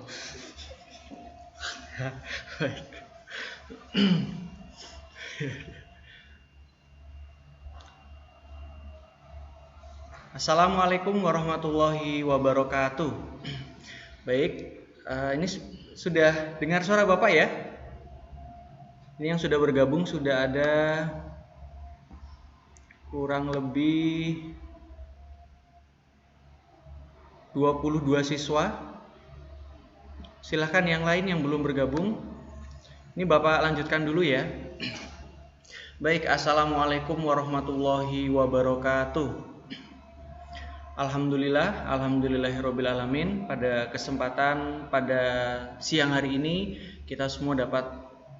Baik. Assalamualaikum warahmatullahi wabarakatuh. Baik, ini sudah dengar suara Bapak ya? Ini yang sudah bergabung sudah ada kurang lebih 22 siswa. Silahkan yang lain yang belum bergabung. Ini Bapak lanjutkan dulu ya. Baik, assalamualaikum warahmatullahi wabarakatuh. Alhamdulillahirabbil alamin. Pada kesempatan pada siang hari ini kita semua dapat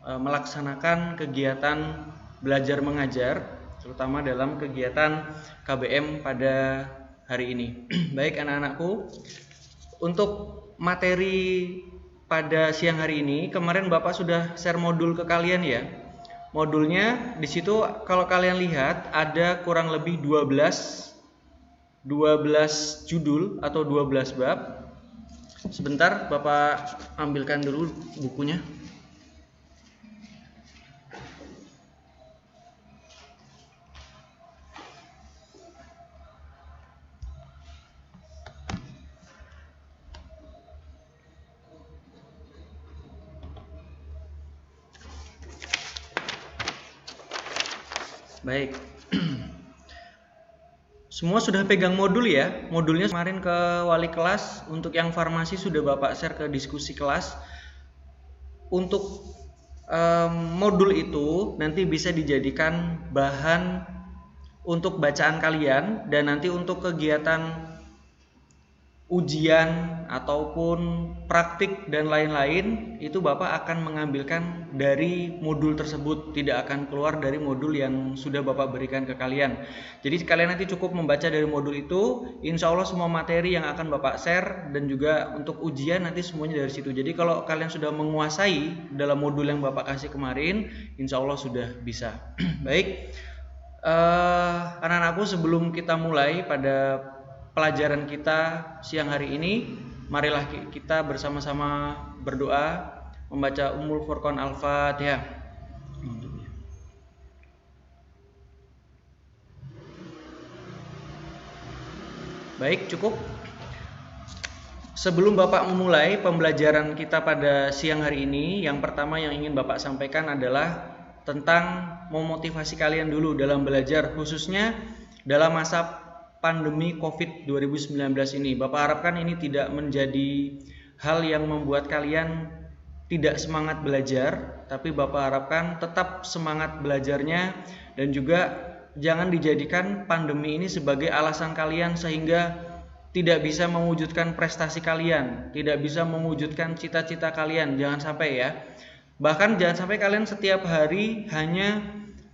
melaksanakan kegiatan belajar mengajar, terutama dalam kegiatan KBM pada hari ini. Baik anak-anakku, untuk materi pada siang hari ini kemarin Bapak sudah share modul ke kalian ya. Modulnya di situ kalau kalian lihat ada kurang lebih 12 judul atau 12 bab. Sebentar Bapak ambilkan dulu bukunya. Baik. Semua sudah pegang modul ya. Modulnya kemarin ke wali kelas. Untuk yang farmasi sudah Bapak share ke diskusi kelas. Untuk modul itu nanti bisa dijadikan bahan untuk bacaan kalian. Dan nanti untuk kegiatan ujian ataupun praktik dan lain-lain itu Bapak akan mengambilkan dari modul tersebut, tidak akan keluar dari modul yang sudah Bapak berikan ke kalian. Jadi kalian nanti cukup membaca dari modul itu, insya Allah semua materi yang akan Bapak share dan juga untuk ujian nanti semuanya dari situ. Jadi kalau kalian sudah menguasai dalam modul yang Bapak kasih kemarin, insya Allah sudah bisa. Baik, anak-anakku, sebelum kita mulai pada pelajaran kita siang hari ini, marilah kita bersama-sama berdoa membaca Ummul Furqan Al-Fatihah. Baik, cukup. Sebelum Bapak memulai pembelajaran kita pada siang hari ini, yang pertama yang ingin Bapak sampaikan adalah tentang memotivasi kalian dulu dalam belajar, khususnya dalam masa pandemi COVID 2019 ini. Bapak harapkan ini tidak menjadi hal yang membuat kalian tidak semangat belajar, tapi Bapak harapkan tetap semangat belajarnya dan juga jangan dijadikan pandemi ini sebagai alasan kalian sehingga tidak bisa mewujudkan prestasi kalian, tidak bisa mewujudkan cita-cita kalian. Jangan sampai ya. Bahkan jangan sampai kalian setiap hari hanya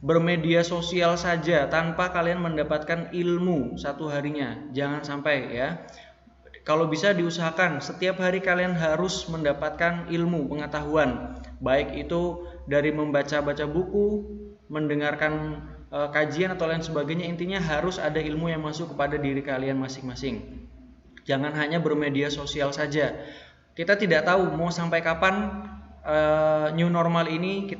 bermedia sosial saja tanpa kalian mendapatkan ilmu satu harinya. Jangan sampai ya. Kalau bisa diusahakan setiap hari kalian harus mendapatkan ilmu, pengetahuan, baik itu dari membaca-baca buku, mendengarkan kajian atau lain sebagainya. Intinya harus ada ilmu yang masuk kepada diri kalian masing-masing. Jangan hanya bermedia sosial saja. Kita tidak tahu mau sampai kapan new normal ini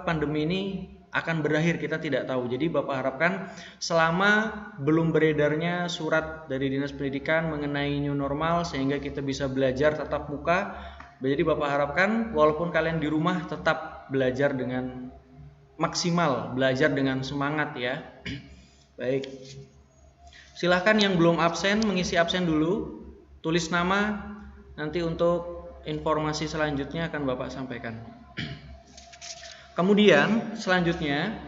pandemi ini akan berakhir, kita tidak tahu. Jadi Bapak harapkan selama belum beredarnya surat dari Dinas Pendidikan mengenai new normal sehingga kita bisa belajar tatap muka, jadi Bapak harapkan walaupun kalian di rumah tetap belajar dengan maksimal, belajar dengan semangat ya. Baik. Silahkan yang belum absen mengisi absen dulu, tulis nama, nanti untuk informasi selanjutnya akan Bapak sampaikan. Kemudian selanjutnya,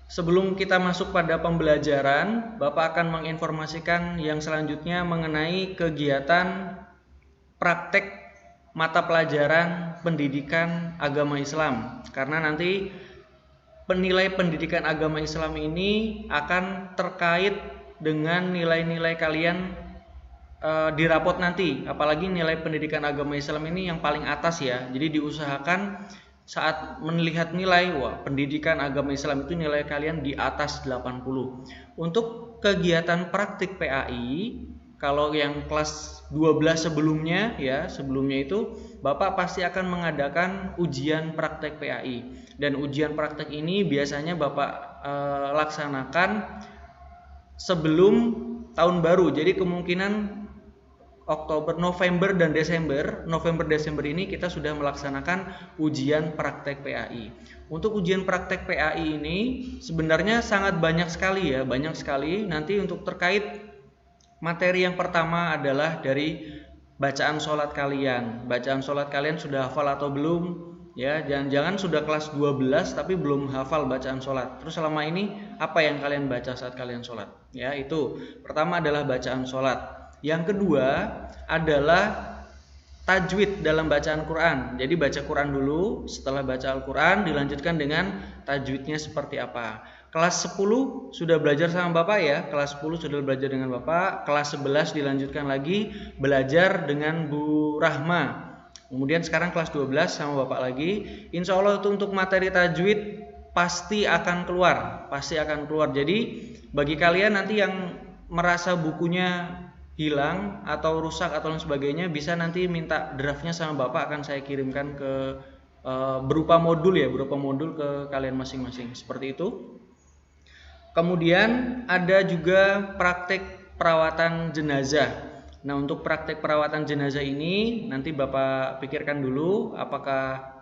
sebelum kita masuk pada pembelajaran, Bapak akan menginformasikan yang selanjutnya mengenai kegiatan praktek mata pelajaran pendidikan agama Islam. Karena nanti penilai pendidikan agama Islam ini akan terkait dengan nilai-nilai kalian di rapot nanti. Apalagi nilai pendidikan agama Islam ini yang paling atas ya. Jadi diusahakan saat melihat nilai, pendidikan agama Islam itu nilai kalian di atas 80. Untuk kegiatan praktik PAI, kalau yang kelas 12 sebelumnya ya, sebelumnya itu Bapak pasti akan mengadakan ujian praktek PAI. Dan ujian praktek ini biasanya Bapak laksanakan sebelum tahun baru. Jadi kemungkinan November Desember ini kita sudah melaksanakan ujian praktek PAI. Untuk ujian praktek PAI ini sebenarnya sangat banyak sekali ya, banyak sekali. Nanti untuk terkait materi yang pertama adalah dari bacaan sholat kalian. Bacaan sholat kalian sudah hafal atau belum? Ya, jangan-jangan sudah kelas 12 tapi belum hafal bacaan sholat. Terus selama ini apa yang kalian baca saat kalian sholat? Ya, itu pertama adalah bacaan sholat. Yang kedua adalah tajwid dalam bacaan Quran. Jadi baca Quran dulu, setelah baca Al-Quran dilanjutkan dengan tajwidnya seperti apa. Kelas 10 sudah belajar sama Bapak ya, kelas 10 sudah belajar dengan Bapak. Kelas 11 dilanjutkan lagi belajar dengan Bu Rahma. Kemudian sekarang kelas 12 sama Bapak lagi. Insya Allah itu untuk materi tajwid pasti akan keluar. Jadi bagi kalian nanti yang merasa bukunya hilang atau rusak atau lain sebagainya, bisa nanti minta draftnya sama Bapak, akan saya kirimkan ke berupa modul ke kalian masing-masing. Seperti itu. Kemudian ada juga praktek perawatan jenazah. Nah, untuk praktek perawatan jenazah ini nanti Bapak pikirkan dulu apakah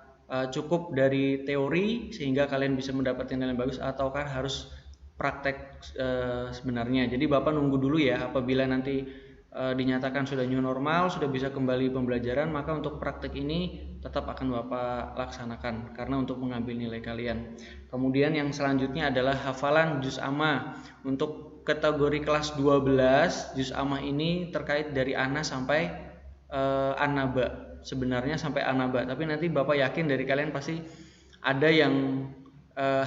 cukup dari teori sehingga kalian bisa mendapatkan nilai bagus, ataukah harus praktek sebenarnya. Jadi Bapak nunggu dulu ya, apabila nanti dinyatakan sudah new normal, sudah bisa kembali pembelajaran, maka untuk praktek ini tetap akan Bapak laksanakan karena untuk mengambil nilai kalian. Kemudian yang selanjutnya adalah hafalan juz amma. Untuk kategori kelas 12, juz amma ini terkait dari ana sampai an-naba. Sebenarnya sampai an-naba, tapi nanti Bapak yakin dari kalian pasti ada yang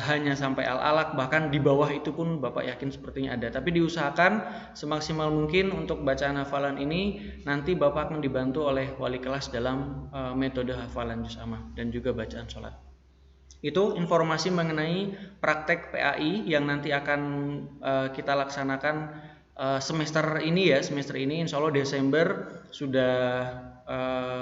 hanya sampai al-alaq, bahkan di bawah itu pun Bapak yakin sepertinya ada. Tapi diusahakan semaksimal mungkin untuk bacaan hafalan ini nanti Bapak akan dibantu oleh wali kelas dalam metode hafalan juz amma dan juga bacaan sholat. Itu informasi mengenai praktek PAI yang nanti akan kita laksanakan semester ini ya. Semester ini insya Allah Desember sudah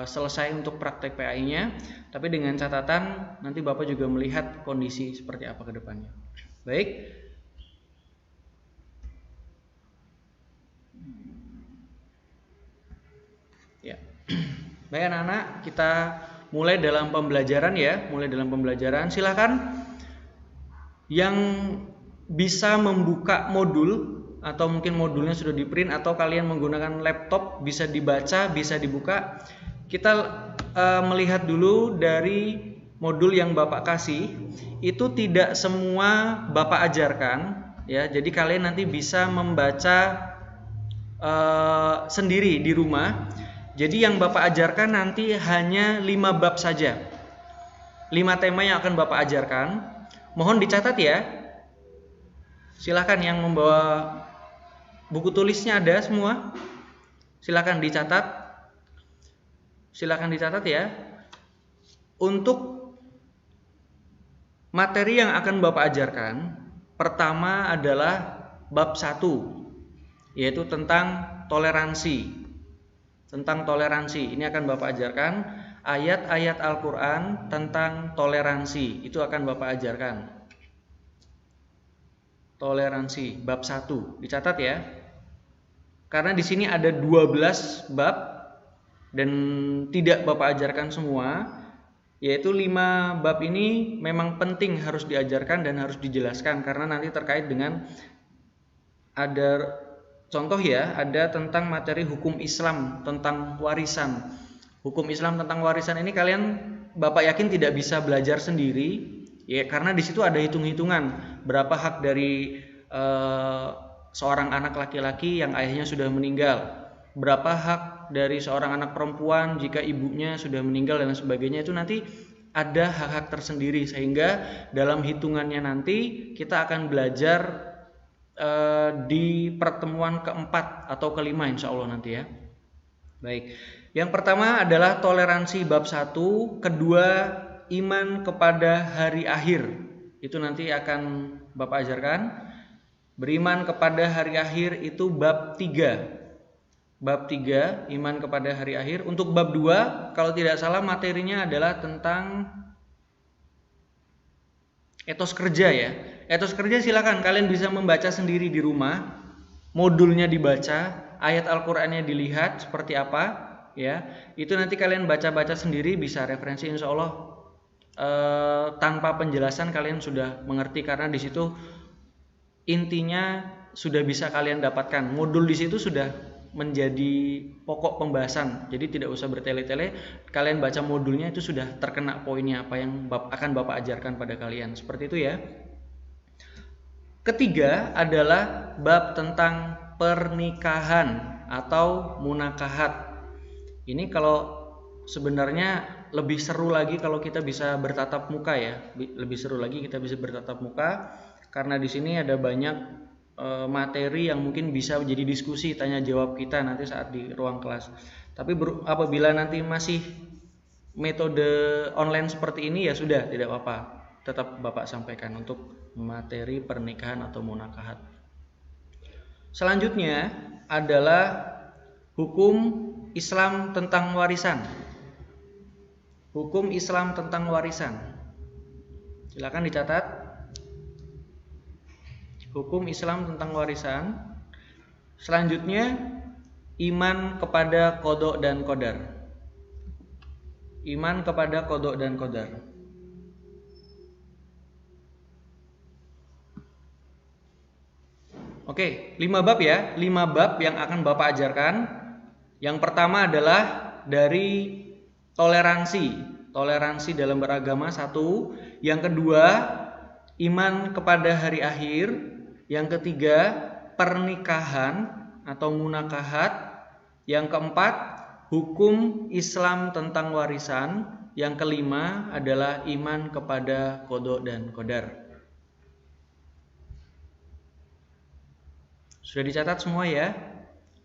selesai untuk praktek PAI-nya, tapi dengan catatan nanti Bapak juga melihat kondisi seperti apa ke depannya. Baik. Ya. Baik anak-anak, kita mulai dalam pembelajaran ya, Silakan yang bisa membuka modul, atau mungkin modulnya sudah di print atau kalian menggunakan laptop, bisa dibaca, bisa dibuka. Kita melihat dulu dari modul yang Bapak kasih, itu tidak semua Bapak ajarkan ya. Jadi kalian nanti bisa membaca sendiri di rumah. Jadi yang Bapak ajarkan nanti hanya 5 bab saja, 5 tema yang akan Bapak ajarkan. Mohon dicatat ya. Silakan yang membawa buku tulisnya ada semua, silakan dicatat ya. Untuk materi yang akan Bapak ajarkan, pertama adalah bab 1, yaitu tentang toleransi. Ini akan Bapak ajarkan ayat-ayat Al-Quran tentang toleransi, itu akan Bapak ajarkan. Toleransi bab 1, dicatat ya. Karena di sini ada 12 bab dan tidak Bapak ajarkan semua, yaitu 5 bab ini memang penting harus diajarkan dan harus dijelaskan karena nanti terkait dengan ada contoh ya, ada tentang materi hukum Islam tentang warisan. Hukum Islam tentang warisan ini kalian Bapak yakin tidak bisa belajar sendiri ya, karena di situ ada hitung-hitungan berapa hak dari seorang anak laki-laki yang ayahnya sudah meninggal, berapa hak dari seorang anak perempuan jika ibunya sudah meninggal dan sebagainya. Itu nanti ada hak-hak tersendiri, sehingga dalam hitungannya nanti kita akan belajar di pertemuan keempat atau kelima insya Allah nanti ya. Baik, yang pertama adalah toleransi bab 1, kedua iman kepada hari akhir, itu nanti akan Bapak ajarkan. Beriman kepada hari akhir itu bab 3. bab 3 iman kepada hari akhir. Untuk bab 2 kalau tidak salah materinya adalah tentang etos kerja ya. Etos kerja silakan kalian bisa membaca sendiri di rumah. Modulnya dibaca, ayat Al-Qur'annya dilihat seperti apa ya. Itu nanti kalian baca-baca sendiri, bisa referensi, insya Allah tanpa penjelasan kalian sudah mengerti, karena di situ intinya sudah bisa kalian dapatkan. Modul di situ sudah menjadi pokok pembahasan. Jadi tidak usah bertele-tele, kalian baca modulnya itu sudah terkena poinnya apa yang akan Bapak ajarkan pada kalian. Seperti itu ya. Ketiga adalah bab tentang pernikahan atau munakahat. Ini kalau sebenarnya lebih seru lagi kalau kita bisa bertatap muka ya. Lebih seru lagi kita bisa bertatap muka, karena di sini ada banyak materi yang mungkin bisa menjadi diskusi tanya jawab kita nanti saat di ruang kelas. Tapi apabila nanti masih metode online seperti ini ya sudah, tidak apa-apa. Tetap Bapak sampaikan untuk materi pernikahan atau munakahat. Selanjutnya adalah hukum Islam tentang warisan. Hukum Islam tentang warisan. Silakan dicatat. Hukum Islam tentang warisan. Selanjutnya iman kepada qada dan qadar. Iman kepada qada dan qadar. Oke, 5 bab ya, 5 bab yang akan Bapak ajarkan. Yang pertama adalah dari toleransi dalam beragama 1. Yang kedua, iman kepada hari akhir. Yang ketiga, pernikahan atau munakahat. Yang keempat, hukum Islam tentang warisan. Yang kelima adalah iman kepada qada dan qadar. Sudah dicatat semua ya?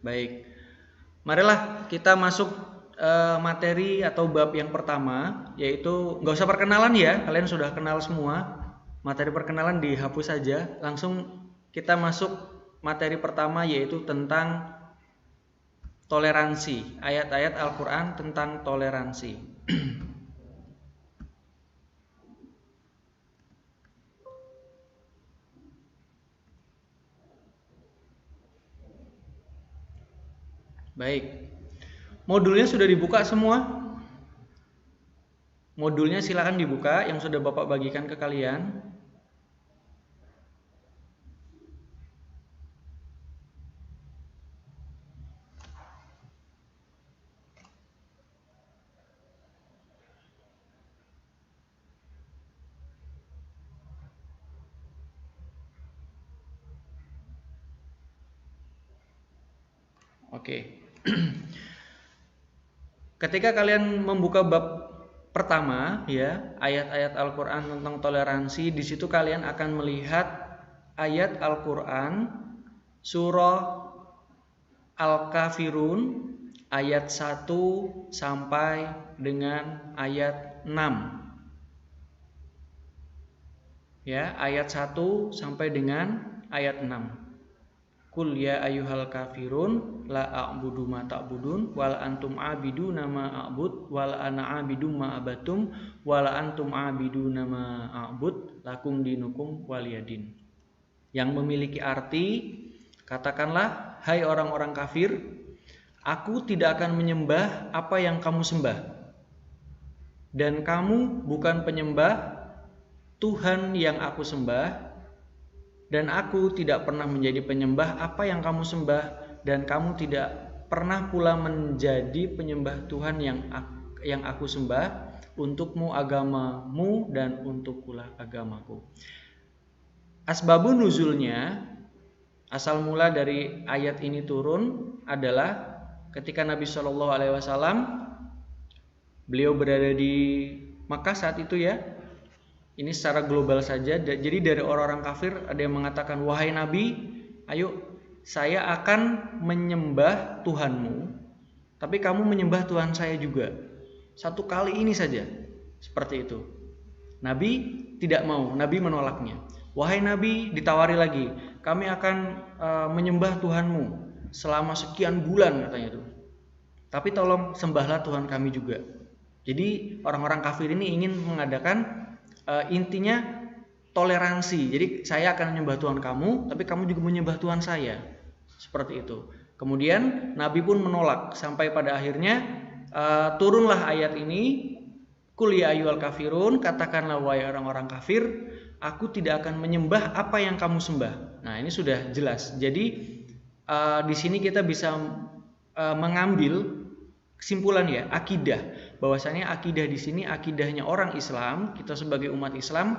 Baik. Marilah kita masuk materi atau bab yang pertama, yaitu nggak usah perkenalan ya, kalian sudah kenal semua. Materi perkenalan dihapus saja. Langsung kita masuk materi pertama, yaitu tentang toleransi. Ayat-ayat Al-Quran tentang toleransi. Baik, modulnya sudah dibuka semua. Modulnya silakan dibuka yang sudah Bapak bagikan ke kalian. Oke. Ketika kalian membuka bab pertama ya, ayat-ayat Al-Qur'an tentang toleransi, di situ kalian akan melihat ayat Al-Qur'an surah Al-Kafirun ayat 1 sampai dengan ayat 6. Ya, ayat 1 sampai dengan ayat 6. Qul ya ayyuhal kafirun la a'budu ma ta'budun wal antum a'biduna ma a'bud wal ana a'bidu ma abatum wal antum a'biduna ma a'bud lakum dinukum waliyadin. Yang memiliki arti, katakanlah hai orang-orang kafir, aku tidak akan menyembah apa yang kamu sembah, dan kamu bukan penyembah Tuhan yang aku sembah, dan aku tidak pernah menjadi penyembah apa yang kamu sembah, dan kamu tidak pernah pula menjadi penyembah Tuhan yang aku sembah. Untukmu agamamu dan untukkulah agamaku. Asbabun nuzulnya, asal mula dari ayat ini turun adalah ketika Nabi Shallallahu Alaihi Wasallam beliau berada di Makkah saat itu ya. Ini secara global saja. Jadi dari orang-orang kafir ada yang mengatakan, wahai Nabi, ayo saya akan menyembah Tuhanmu, tapi kamu menyembah Tuhan saya juga. Satu kali ini saja. Seperti itu. Nabi tidak mau, Nabi menolaknya. Wahai Nabi, ditawari lagi, kami akan menyembah Tuhanmu, selama sekian bulan katanya tuh. Tapi tolong sembahlah Tuhan kami juga. Jadi orang-orang kafir ini ingin mengadakan intinya toleransi. Jadi saya akan menyembah Tuhan kamu, tapi kamu juga menyembah Tuhan saya. Seperti itu. Kemudian Nabi pun menolak sampai pada akhirnya turunlah ayat ini, Qul ya ayyuhal kafirun, katakanlah wahai orang-orang kafir, aku tidak akan menyembah apa yang kamu sembah. Nah, ini sudah jelas. Jadi di sini kita bisa mengambil kesimpulan ya, akidah. Bahwasanya akidah di sini akidahnya orang Islam, kita sebagai umat Islam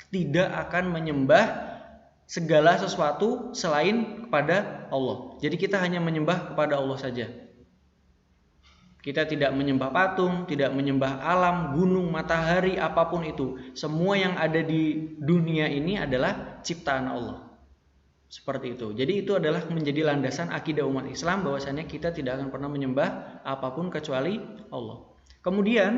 tidak akan menyembah segala sesuatu selain kepada Allah. Jadi kita hanya menyembah kepada Allah saja. Kita tidak menyembah patung, tidak menyembah alam, gunung, matahari, apapun itu. Semua yang ada di dunia ini adalah ciptaan Allah. Seperti itu. Jadi itu adalah menjadi landasan akidah umat Islam, bahwasanya kita tidak akan pernah menyembah apapun kecuali Allah. Kemudian,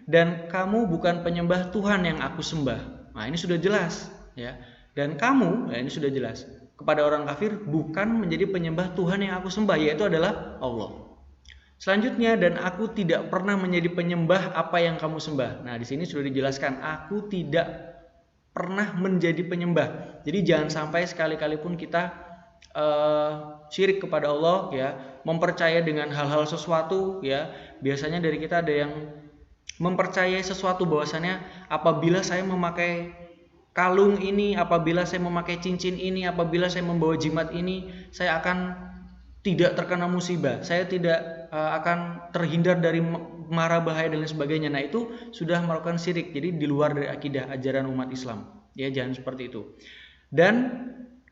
dan kamu bukan penyembah Tuhan yang aku sembah. Nah, ini sudah jelas, ya. Dan kamu, ya ini sudah jelas, kepada orang kafir bukan menjadi penyembah Tuhan yang aku sembah, yaitu adalah Allah. Selanjutnya, dan aku tidak pernah menjadi penyembah apa yang kamu sembah. Nah, di sini sudah dijelaskan, aku tidak pernah menjadi penyembah. Jadi jangan sampai sekali-kali pun kita syirik kepada Allah, ya, mempercaya dengan hal-hal sesuatu, ya. Biasanya dari kita ada yang mempercayai sesuatu bahwasannya apabila saya memakai kalung ini, apabila saya memakai cincin ini, apabila saya membawa jimat ini, saya akan tidak terkena musibah, saya tidak akan terhindar dari mara bahaya dan lain sebagainya. Nah, itu sudah melakukan syirik. Jadi di luar dari akidah ajaran umat Islam. Ya, jangan seperti itu. Dan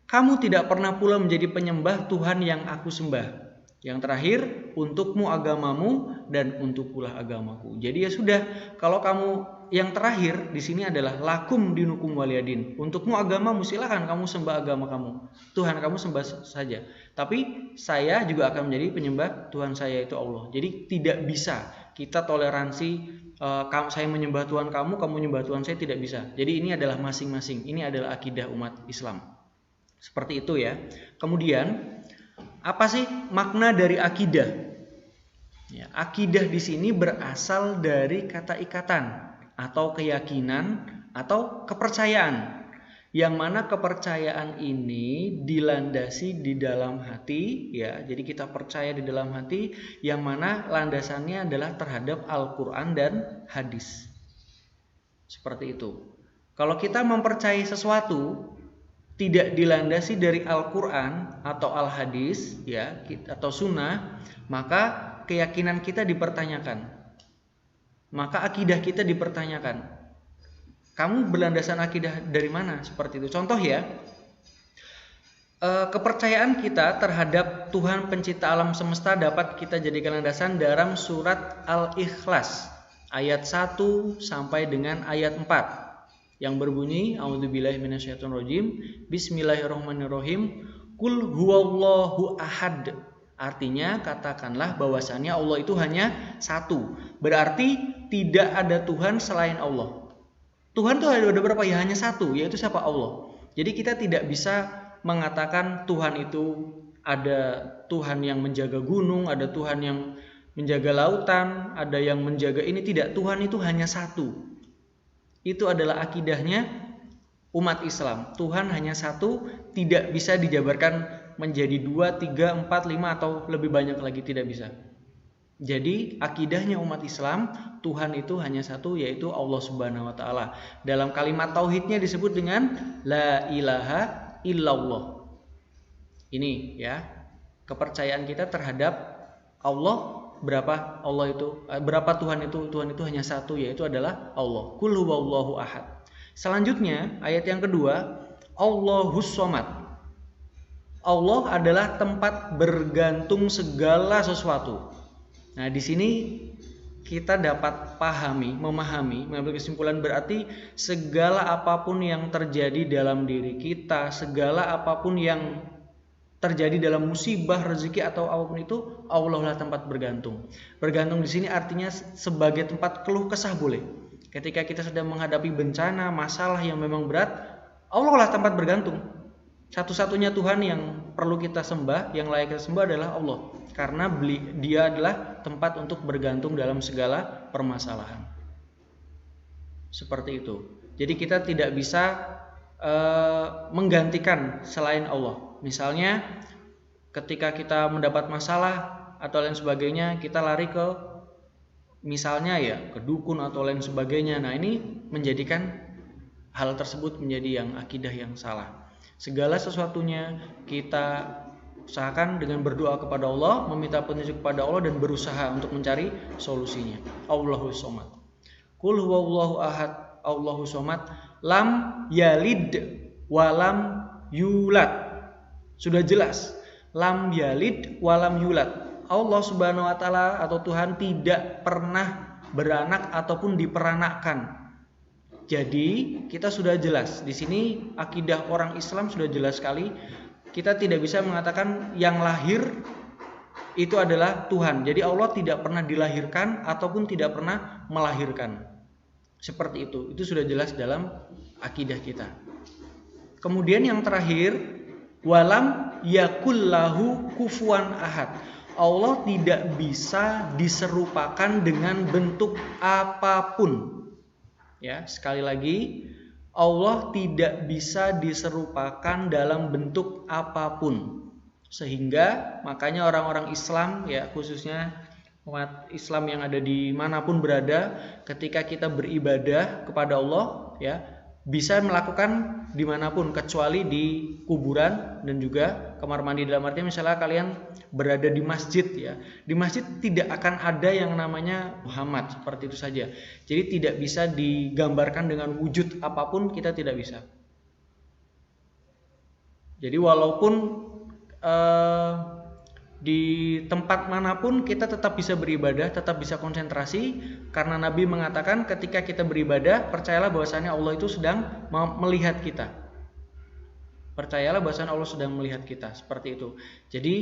kamu tidak pernah pula menjadi penyembah Tuhan yang aku sembah. Yang terakhir, untukmu agamamu dan untuk pula agamaku. Jadi ya sudah, kalau kamu yang terakhir di sini adalah lakum dinukum waliyadin. Untukmu agamamu, silakan kamu sembah agama kamu. Tuhan kamu sembah saja. Tapi saya juga akan menjadi penyembah Tuhan saya, itu Allah. Jadi tidak bisa kita toleransi saya menyembah Tuhan kamu menyembah Tuhan saya, tidak bisa. Jadi ini adalah masing-masing. Ini adalah akidah umat Islam. Seperti itu ya. Kemudian apa sih makna dari akidah? Ya, akidah di sini berasal dari kata ikatan atau keyakinan atau kepercayaan, yang mana kepercayaan ini dilandasi di dalam hati, ya. Jadi kita percaya di dalam hati, yang mana landasannya adalah terhadap Al-Quran dan hadis. Seperti itu. Kalau kita mempercayai sesuatu tidak dilandasi dari Al-Quran atau Al-Hadis, ya, atau Sunnah, maka keyakinan kita dipertanyakan, maka akidah kita dipertanyakan. Kamu berlandasan akidah dari mana? Seperti itu. Contoh ya, kepercayaan kita terhadap Tuhan pencipta alam semesta dapat kita jadikan landasan dalam surat Al-Ikhlas ayat 1 sampai dengan ayat 4 yang berbunyi, a'udzubillahi minasyaitonirrajim, bismillahirrahmanirrahim, qul huwallahu ahad. Artinya, katakanlah bahwasannya Allah itu hanya satu. Berarti tidak ada Tuhan selain Allah. Tuhan itu ada berapa? Ya hanya satu, yaitu siapa? Allah. Jadi kita tidak bisa mengatakan Tuhan itu ada Tuhan yang menjaga gunung, ada Tuhan yang menjaga lautan, ada yang menjaga ini. Tidak, Tuhan itu hanya satu. Itu adalah akidahnya umat Islam. Tuhan hanya satu, tidak bisa dijabarkan menjadi 2, 3, 4, 5 atau lebih banyak lagi, tidak bisa. Jadi akidahnya umat Islam, Tuhan itu hanya satu, yaitu Allah Subhanahu wa taala. Dalam kalimat tauhidnya disebut dengan la ilaha illallah. Ini ya, kepercayaan kita terhadap Allah. Berapa Allah itu? Berapa Tuhan itu? Tuhan itu hanya satu, yaitu adalah Allah. Qul huwallahu ahad. Selanjutnya ayat yang kedua, Allahus Somad. Allah adalah tempat bergantung segala sesuatu. Nah, di sini kita dapat memahami, mengambil kesimpulan, berarti segala apapun yang terjadi dalam diri kita, segala apapun yang terjadi dalam musibah, rezeki atau apapun itu, Allah lah tempat bergantung. Bergantung di sini artinya sebagai tempat keluh kesah boleh. Ketika kita sedang menghadapi bencana, masalah yang memang berat, Allah lah tempat bergantung. satu-satunya Tuhan yang perlu kita sembah, yang layak kita sembah adalah Allah. Karena Dia adalah tempat untuk bergantung dalam segala permasalahan. Seperti itu. Jadi kita tidak bisa menggantikan selain Allah. Misalnya ketika kita mendapat masalah atau lain sebagainya, kita lari ke misalnya ya ke dukun atau lain sebagainya. Nah, ini menjadikan hal tersebut menjadi yang akidah yang salah. Segala sesuatunya kita usahakan dengan berdoa kepada Allah, meminta petunjuk kepada Allah dan berusaha untuk mencari solusinya. Allahus Somad. Qul huwallahu ahad, Allahus Somad, lam yalid walam yulad. Sudah jelas, lam yalid walam yulad. Allah Subhanahu wa taala atau Tuhan tidak pernah beranak ataupun diperanakkan. Jadi kita sudah jelas di sini akidah orang Islam sudah jelas sekali. Kita tidak bisa mengatakan yang lahir itu adalah Tuhan. Jadi Allah tidak pernah dilahirkan ataupun tidak pernah melahirkan. Seperti itu. Itu sudah jelas dalam akidah kita. Kemudian yang terakhir, walam yakullahu kufuwan ahad. Allah tidak bisa diserupakan dengan bentuk apapun. Ya, sekali lagi, Allah tidak bisa diserupakan dalam bentuk apapun. Sehingga makanya orang-orang Islam, ya khususnya umat Islam yang ada di manapun berada, ketika kita beribadah kepada Allah, ya bisa melakukan dimanapun kecuali di kuburan dan juga kamar mandi. Dalam artinya misalnya kalian berada di masjid, ya di masjid tidak akan ada yang namanya Muhammad, seperti itu saja. Jadi tidak bisa digambarkan dengan wujud apapun, kita tidak bisa. Jadi walaupun di tempat manapun kita tetap bisa beribadah, tetap bisa konsentrasi, karena Nabi mengatakan ketika kita beribadah, percayalah bahwasanya Allah itu sedang melihat kita. Percayalah bahwasanya Allah sedang melihat kita, seperti itu. Jadi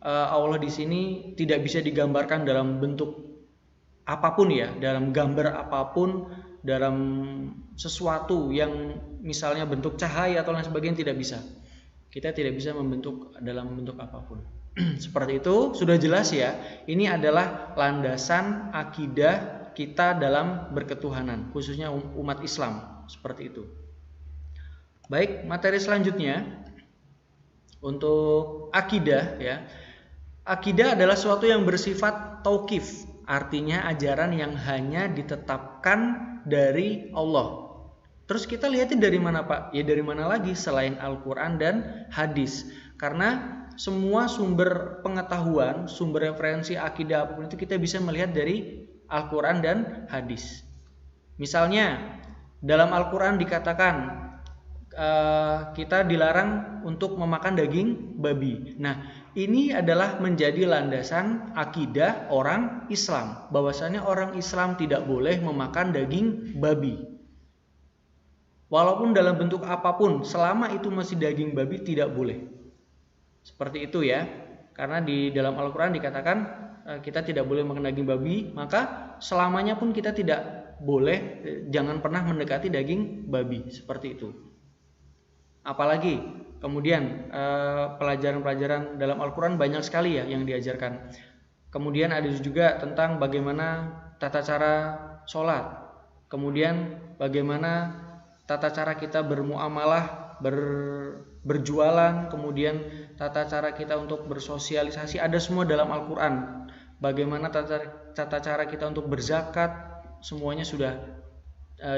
Allah di sini tidak bisa digambarkan dalam bentuk apapun, ya, dalam gambar apapun, dalam sesuatu yang misalnya bentuk cahaya atau lain sebagainya, tidak bisa. Kita tidak bisa membentuk dalam bentuk apapun. Seperti itu, sudah jelas ya. Ini adalah landasan akidah kita dalam berketuhanan, khususnya umat Islam, seperti itu. Baik, materi selanjutnya untuk akidah, ya. Akidah adalah sesuatu yang bersifat tauqif, artinya ajaran yang hanya ditetapkan dari Allah. Terus kita lihatin dari mana, Pak? Ya dari mana lagi selain Al-Quran dan hadis. Karena semua sumber pengetahuan, sumber referensi akidah apapun itu kita bisa melihat dari Al-Quran dan hadis. Misalnya dalam Al-Quran dikatakan kita dilarang untuk memakan daging babi. Nah, ini adalah menjadi landasan akidah orang Islam, bahwasanya orang Islam tidak boleh memakan daging babi. Walaupun dalam bentuk apapun, selama itu masih daging babi tidak boleh. Seperti itu ya. Karena di dalam Al-Quran dikatakan kita tidak boleh makan daging babi, maka selamanya pun kita tidak boleh, jangan pernah mendekati daging babi. Seperti itu. Apalagi kemudian pelajaran-pelajaran dalam Al-Quran banyak sekali ya yang diajarkan. Kemudian ada juga tentang bagaimana tata cara sholat. Kemudian bagaimana tata cara kita bermuamalah, berjualan, kemudian tata cara kita untuk bersosialisasi, ada semua dalam Al-Quran. Bagaimana tata cara kita untuk berzakat, semuanya sudah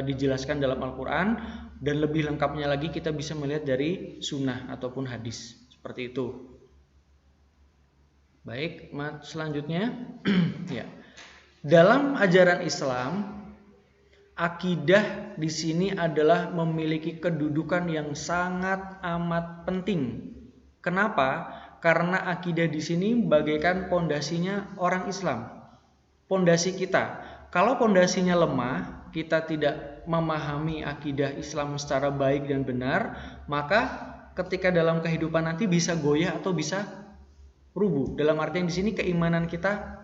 dijelaskan dalam Al-Quran. Dan lebih lengkapnya lagi kita bisa melihat dari sunnah ataupun hadis. Seperti itu. Baik, selanjutnya ya. Dalam ajaran Islam, akidah di sini adalah memiliki kedudukan yang sangat amat penting. Kenapa? Karena akidah di sini bagaikan pondasinya orang Islam. Pondasi kita. Kalau pondasinya lemah, kita tidak memahami akidah Islam secara baik dan benar, maka ketika dalam kehidupan nanti bisa goyah atau bisa rubuh. Dalam artian di sini keimanan kita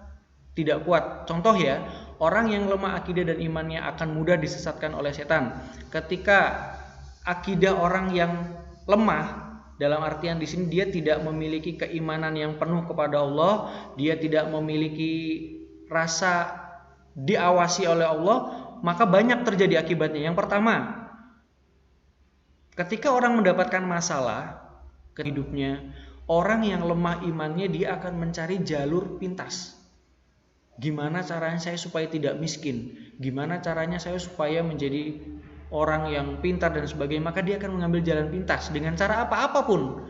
tidak kuat. Contoh ya, orang yang lemah akidah dan imannya akan mudah disesatkan oleh setan. Ketika akidah orang yang lemah Dalam artian di sini dia tidak memiliki keimanan yang penuh kepada Allah, dia tidak memiliki rasa diawasi oleh Allah, maka banyak terjadi akibatnya. Yang pertama, ketika orang mendapatkan masalah ke hidupnya, orang yang lemah imannya dia akan mencari jalur pintas. Gimana caranya saya supaya tidak miskin? Gimana caranya saya supaya menjadi orang yang pintar dan sebagainya? Maka dia akan mengambil jalan pintas dengan cara apapun.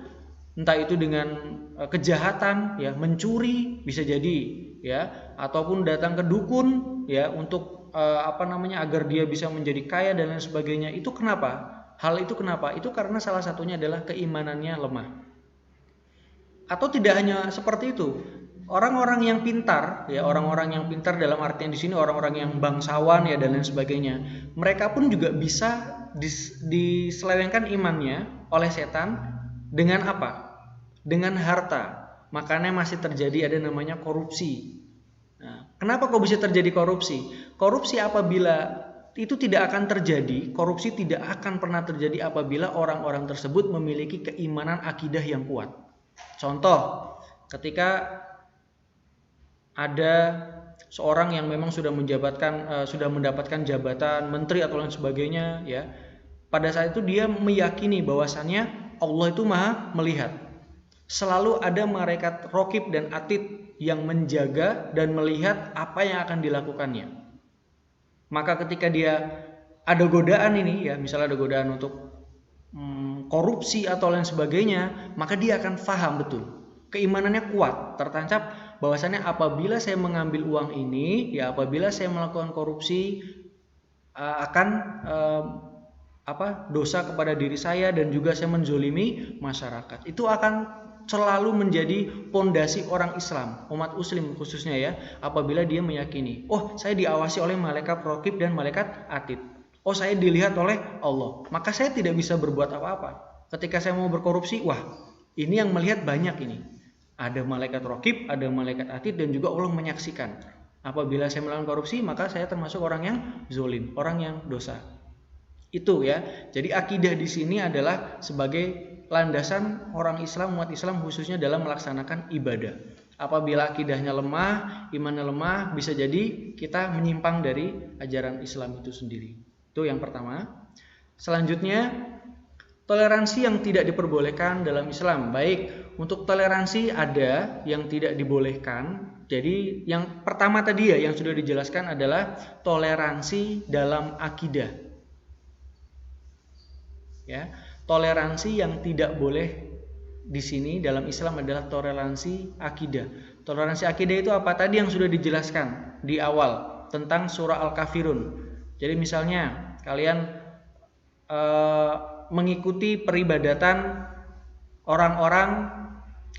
Entah itu dengan kejahatan, ya, mencuri bisa jadi, ya, ataupun datang ke dukun, ya, untuk agar dia bisa menjadi kaya dan lain sebagainya. Itu kenapa? Hal itu kenapa? Itu karena salah satunya adalah keimanannya lemah. Atau tidak hanya seperti itu. Orang-orang yang pintar, ya, orang-orang yang pintar dalam artian di sini orang-orang yang bangsawan, ya, dan lain sebagainya. Mereka pun juga bisa diselewengkan imannya oleh setan dengan apa? Dengan harta. Makanya masih terjadi ada namanya korupsi. Nah, kenapa kok bisa terjadi korupsi? Korupsi apabila itu tidak akan terjadi, korupsi tidak akan pernah terjadi apabila orang-orang tersebut memiliki keimanan akidah yang kuat. Contoh, ketika ada seorang yang memang sudah mendapatkan jabatan menteri atau lain sebagainya, ya. Pada saat itu dia meyakini bahwasannya Allah itu Maha melihat. Selalu ada malaikat raqib dan atid yang menjaga dan melihat apa yang akan dilakukannya. Maka ketika dia ada godaan ini, ya, misalnya ada godaan untuk korupsi atau lain sebagainya, maka dia akan paham betul. Keimanannya kuat, tertancap bahwasannya apabila saya mengambil uang ini, ya, apabila saya melakukan korupsi akan dosa kepada diri saya dan juga saya menzolimi masyarakat. Itu akan selalu menjadi pondasi orang Islam, umat muslim khususnya, ya, apabila dia meyakini, oh, saya diawasi oleh malaikat raqib dan malaikat atid. Oh, saya dilihat oleh Allah. Maka saya tidak bisa berbuat apa-apa. Ketika saya mau berkorupsi, wah, ini yang melihat banyak ini. Ada malaikat raqib, ada malaikat atid, dan juga Allah menyaksikan. Apabila saya melakukan korupsi, maka saya termasuk orang yang zolim, orang yang dosa. Itu, ya. Jadi akidah di sini adalah sebagai landasan orang Islam, umat Islam khususnya dalam melaksanakan ibadah. Apabila akidahnya lemah, imannya lemah, bisa jadi kita menyimpang dari ajaran Islam itu sendiri. Itu yang pertama. Selanjutnya, toleransi yang tidak diperbolehkan dalam Islam. Baik, untuk toleransi ada yang tidak dibolehkan. Jadi yang pertama tadi, ya, yang sudah dijelaskan adalah toleransi dalam akidah. Ya, toleransi yang tidak boleh di sini dalam Islam adalah toleransi akidah. Toleransi akidah itu apa? Tadi yang sudah dijelaskan di awal tentang surah Al-Kafirun. Jadi misalnya kalian mengikuti peribadatan orang-orang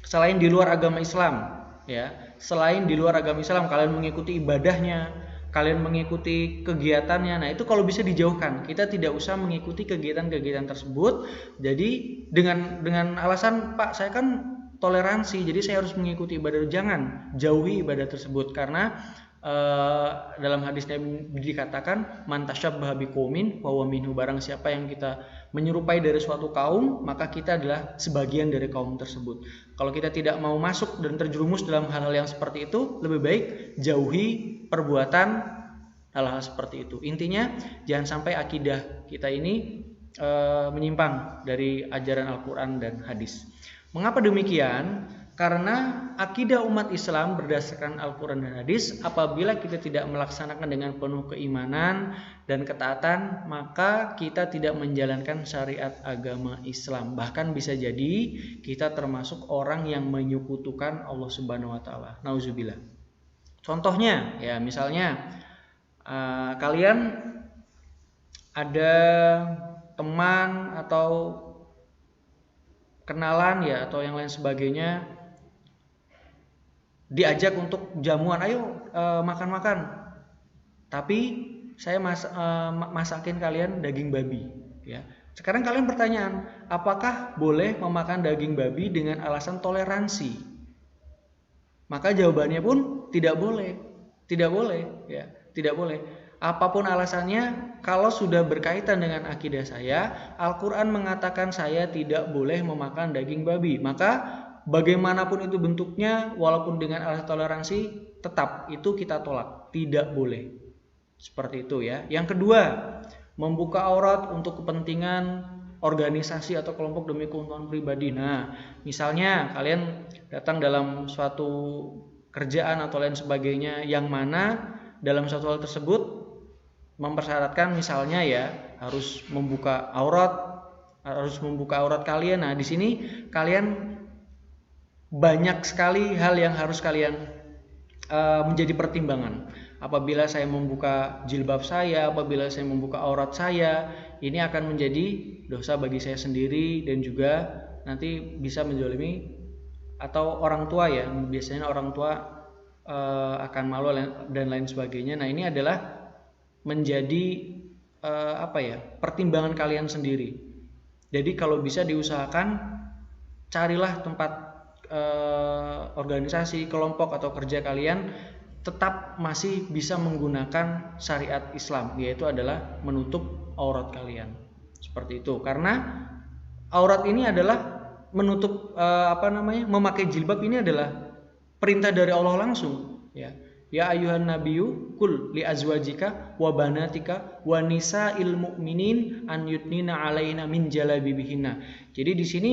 selain di luar agama Islam, ya. Selain di luar agama Islam, kalian mengikuti ibadahnya, kalian mengikuti kegiatannya. Nah, itu kalau bisa dijauhkan. Kita tidak usah mengikuti kegiatan-kegiatan tersebut. Jadi dengan alasan, Pak, saya kan toleransi, jadi saya harus mengikuti ibadah. Jangan jauhi ibadah tersebut, karena dalam hadisnya dikatakan man tasyabbaha biqaumin fa huwa minhu, barang siapa yang kita menyerupai dari suatu kaum, maka kita adalah sebagian dari kaum tersebut. Kalau kita tidak mau masuk dan terjerumus dalam hal-hal yang seperti itu, lebih baik jauhi perbuatan hal-hal seperti itu. Intinya jangan sampai akidah kita ini menyimpang dari ajaran Al-Quran dan hadis. Mengapa demikian? Karena akidah umat Islam berdasarkan Al-Quran dan hadis, apabila kita tidak melaksanakan dengan penuh keimanan dan ketaatan, maka kita tidak menjalankan syariat agama Islam. Bahkan bisa jadi kita termasuk orang yang menyekutukan Allah Subhanahu wa taala. Nauzubillah. Contohnya, ya, misalnya kalian ada teman atau kenalan, ya, atau yang lain sebagainya, diajak untuk jamuan, ayo makan-makan. Tapi saya masakin kalian daging babi, ya. Sekarang kalian pertanyaan, apakah boleh memakan daging babi dengan alasan toleransi? Maka jawabannya pun tidak boleh. Tidak boleh, ya, tidak boleh. Apapun alasannya, kalau sudah berkaitan dengan akidah saya, Al-Quran mengatakan saya tidak boleh memakan daging babi. Maka bagaimanapun itu bentuknya, walaupun dengan alasan toleransi, tetap itu kita tolak. Tidak boleh. Seperti itu ya. Yang kedua, membuka aurat untuk kepentingan organisasi atau kelompok demi keuntungan pribadi. Nah, misalnya kalian datang dalam suatu kerjaan atau lain sebagainya, yang mana dalam suatu hal tersebut mempersyaratkan misalnya ya harus membuka aurat kalian. Nah, di sini kalian banyak sekali hal yang harus kalian menjadi pertimbangan. Apabila saya membuka jilbab saya, apabila saya membuka aurat saya, ini akan menjadi dosa bagi saya sendiri dan juga nanti bisa menzalimi atau orang tua ya. Biasanya orang tua akan malu dan lain sebagainya. Nah, ini adalah menjadi pertimbangan kalian sendiri. Jadi kalau bisa diusahakan carilah tempat organisasi, kelompok atau kerja kalian tetap masih bisa menggunakan syariat Islam, yaitu adalah menutup aurat kalian. Seperti itu. Karena aurat ini adalah menutup memakai jilbab ini adalah perintah dari Allah langsung, ya. Ya ayuhan nabiyyu kul li azwajika wa banatika wa nisa'il mu'minin an yudnina 'alaina min jalabibihinna. Jadi di sini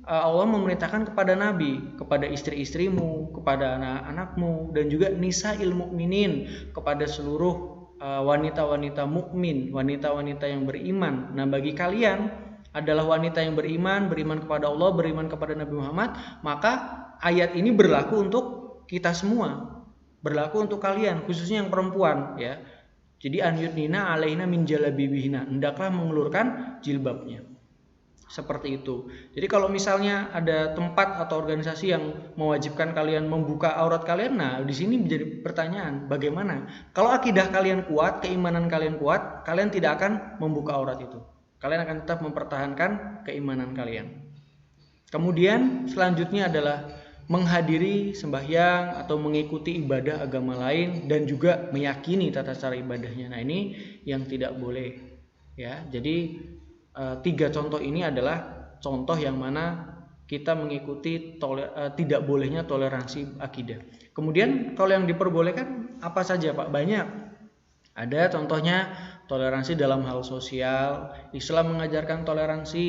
Allah memerintahkan kepada nabi, kepada istri-istrimu, kepada anak-anakmu dan juga nisa'il mu'minin, kepada seluruh wanita-wanita mukmin, wanita-wanita yang beriman. Nah, bagi kalian adalah wanita yang beriman kepada Allah, beriman kepada Nabi Muhammad, maka ayat ini berlaku untuk kita semua. Berlaku untuk kalian, khususnya yang perempuan ya. Jadi anyudnina alaina min jalabibihina, hendaklah mengulurkan jilbabnya. Seperti itu. Jadi kalau misalnya ada tempat atau organisasi yang mewajibkan kalian membuka aurat kalian, nah di sini menjadi pertanyaan, bagaimana? Kalau akidah kalian kuat, keimanan kalian kuat, kalian tidak akan membuka aurat itu. Kalian akan tetap mempertahankan keimanan kalian. Kemudian selanjutnya adalah menghadiri sembahyang atau mengikuti ibadah agama lain dan juga meyakini tata cara ibadahnya. Nah, ini yang tidak boleh ya. Jadi 3 contoh ini adalah contoh yang mana kita mengikuti tidak bolehnya toleransi akidah. Kemudian kalau yang diperbolehkan apa saja, Pak? Banyak. Ada contohnya toleransi dalam hal sosial. Islam mengajarkan toleransi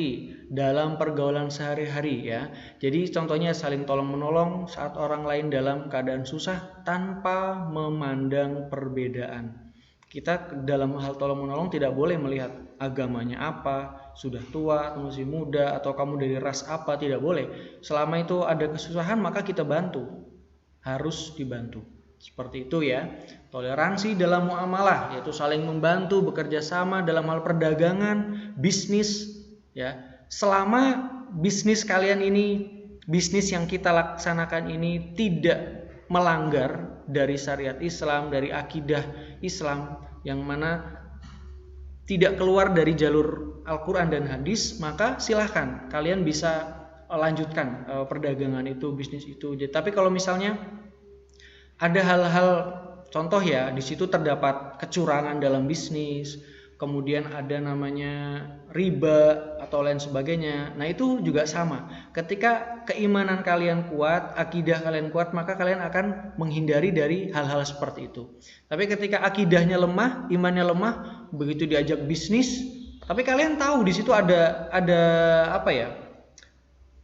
dalam pergaulan sehari-hari ya. Jadi contohnya saling tolong menolong saat orang lain dalam keadaan susah tanpa memandang perbedaan. Kita dalam hal tolong menolong tidak boleh melihat agamanya apa, sudah tua atau masih muda, atau kamu dari ras apa, tidak boleh. Selama itu ada kesusahan maka kita bantu. Harus dibantu. Seperti itu ya. Toleransi dalam muamalah, yaitu saling membantu, bekerja sama dalam hal perdagangan, bisnis ya. Selama bisnis kalian ini, bisnis yang kita laksanakan ini tidak melanggar dari syariat Islam, dari akidah Islam, yang mana tidak keluar dari jalur Al-Quran dan hadis, maka silahkan kalian bisa lanjutkan perdagangan itu, bisnis itu. Tapi kalau misalnya ada hal-hal, contoh ya, di situ terdapat kecurangan dalam bisnis, kemudian ada namanya riba atau lain sebagainya. Nah, itu juga sama. Ketika keimanan kalian kuat, akidah kalian kuat, maka kalian akan menghindari dari hal-hal seperti itu. Tapi ketika akidahnya lemah, imannya lemah, begitu diajak bisnis, tapi kalian tahu di situ ada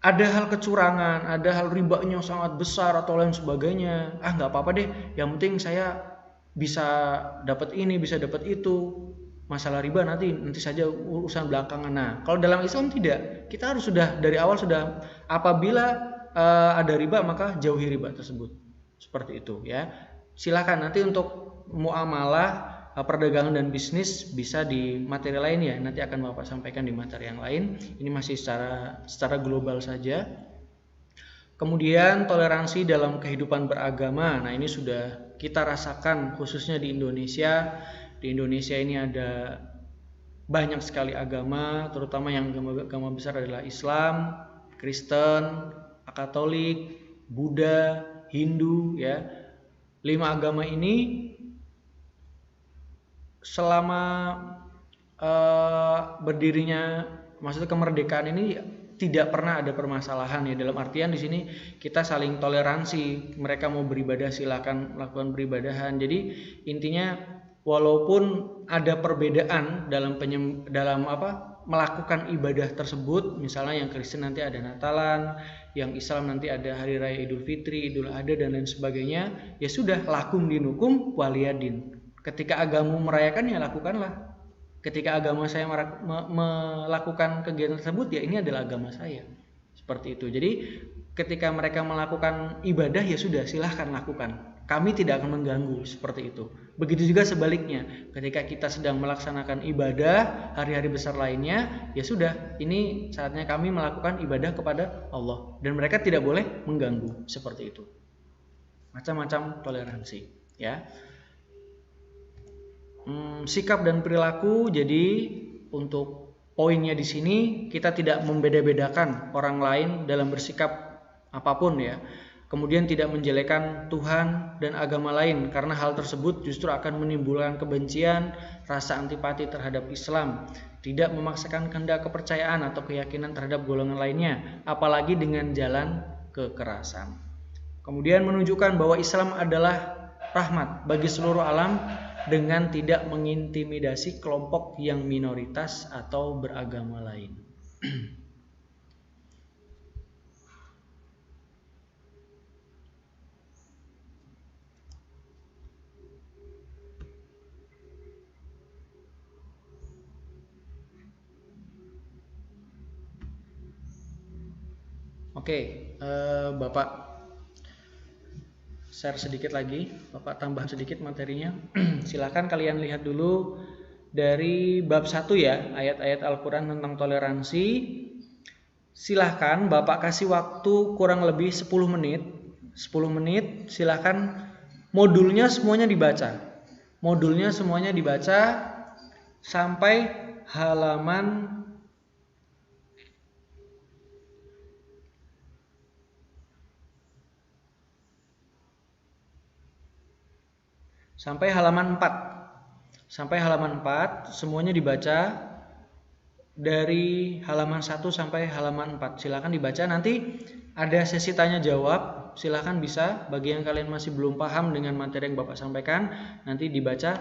ada hal kecurangan, ada hal ribanya sangat besar atau lain sebagainya. Nggak apa-apa deh, yang penting saya bisa dapat ini, bisa dapat itu. Masalah riba nanti saja urusan belakangan. Nah, kalau dalam Islam tidak. Kita harus sudah dari awal sudah, apabila ada riba maka jauhi riba tersebut. Seperti itu ya. Silakan nanti untuk muamalah, perdagangan dan bisnis bisa di materi lain ya, nanti akan Bapak sampaikan di materi yang lain. Ini masih secara global saja. Kemudian toleransi dalam kehidupan beragama. Nah, ini sudah kita rasakan khususnya di Indonesia. Di Indonesia ini ada banyak sekali agama, terutama yang agama besar adalah Islam, Kristen, Katolik, Buddha, Hindu ya. 5 agama ini selama berdirinya, maksudnya kemerdekaan ini tidak pernah ada permasalahan ya, dalam artian di sini kita saling toleransi, mereka mau beribadah silakan melakukan peribadahan. Jadi intinya walaupun ada perbedaan dalam melakukan ibadah tersebut, misalnya yang Kristen nanti ada Natalan, yang Islam nanti ada Hari Raya Idul Fitri, Idul Adha dan lain sebagainya, ya sudah, lakum dinukum waliyadin. Ketika agama merayakan ya lakukanlah. Ketika agama saya melakukan kegiatan tersebut, ya ini adalah agama saya. Seperti itu. Jadi ketika mereka melakukan ibadah, ya sudah, silahkan lakukan. Kami tidak akan mengganggu, seperti itu. Begitu juga sebaliknya. Ketika kita sedang melaksanakan ibadah hari-hari besar lainnya, ya sudah, ini saatnya kami melakukan ibadah kepada Allah. Dan mereka tidak boleh mengganggu, seperti itu. Macam-macam toleransi, ya. Sikap dan perilaku. Jadi untuk poinnya di sini kita tidak membeda-bedakan orang lain dalam bersikap apapun ya. Kemudian tidak menjelekan Tuhan dan agama lain, karena hal tersebut justru akan menimbulkan kebencian, rasa antipati terhadap Islam. Tidak memaksakan kehendak kepercayaan atau keyakinan terhadap golongan lainnya, apalagi dengan jalan kekerasan. Kemudian menunjukkan bahwa Islam adalah rahmat bagi seluruh alam dengan tidak mengintimidasi kelompok yang minoritas atau beragama lain. Oke, Bapak share sedikit lagi, Bapak tambah sedikit materinya. Silakan kalian lihat dulu dari bab 1 ya, ayat-ayat Al-Quran tentang toleransi. Silahkan Bapak kasih waktu kurang lebih 10 menit. 10 menit, silahkan modulnya semuanya dibaca. Modulnya semuanya dibaca sampai halaman sampai halaman 4. Sampai halaman 4 semuanya dibaca dari halaman 1 sampai halaman 4. Silakan dibaca, nanti ada sesi tanya jawab. Silakan bisa, bagi yang kalian masih belum paham dengan materi yang Bapak sampaikan, nanti dibaca.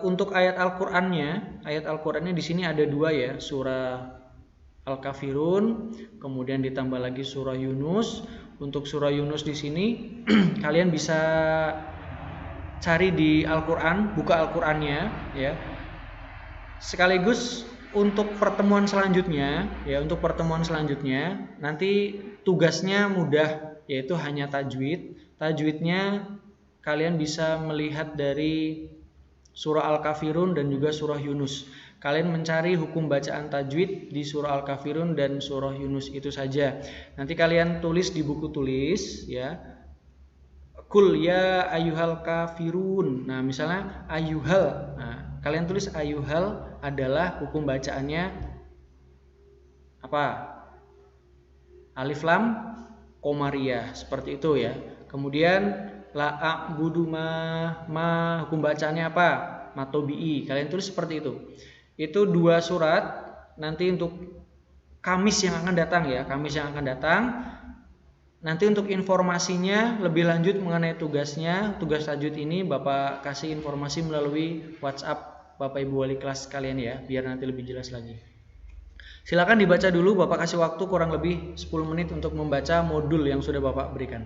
Untuk ayat Al-Qur'annya di sini ada 2 ya, surah Al-Kafirun, kemudian ditambah lagi surah Yunus. Untuk surah Yunus di sini kalian bisa cari di Al-Quran, buka Al-Qurannya ya. Sekaligus untuk pertemuan selanjutnya nanti tugasnya mudah, yaitu hanya tajwid. Tajwidnya kalian bisa melihat dari surah Al-Kafirun dan juga surah Yunus. Kalian mencari hukum bacaan tajwid di surah Al-Kafirun dan surah Yunus, itu saja. Nanti kalian tulis di buku tulis ya. Kul ya ayyuhal kafirun. Nah, misalnya ayyuhal. Nah, kalian tulis ayyuhal adalah hukum bacaannya apa? Alif lam komariah, seperti itu ya. Kemudian la a'budu ma hukum bacaannya apa? Matobi'i. Kalian tulis seperti itu. Itu 2 surat nanti untuk Kamis yang akan datang ya, Kamis yang akan datang. Nanti untuk informasinya lebih lanjut mengenai tugasnya, tugas tajwid ini Bapak kasih informasi melalui WhatsApp Bapak Ibu wali kelas kalian ya, biar nanti lebih jelas lagi. Silakan dibaca dulu, Bapak kasih waktu kurang lebih 10 menit untuk membaca modul yang sudah Bapak berikan.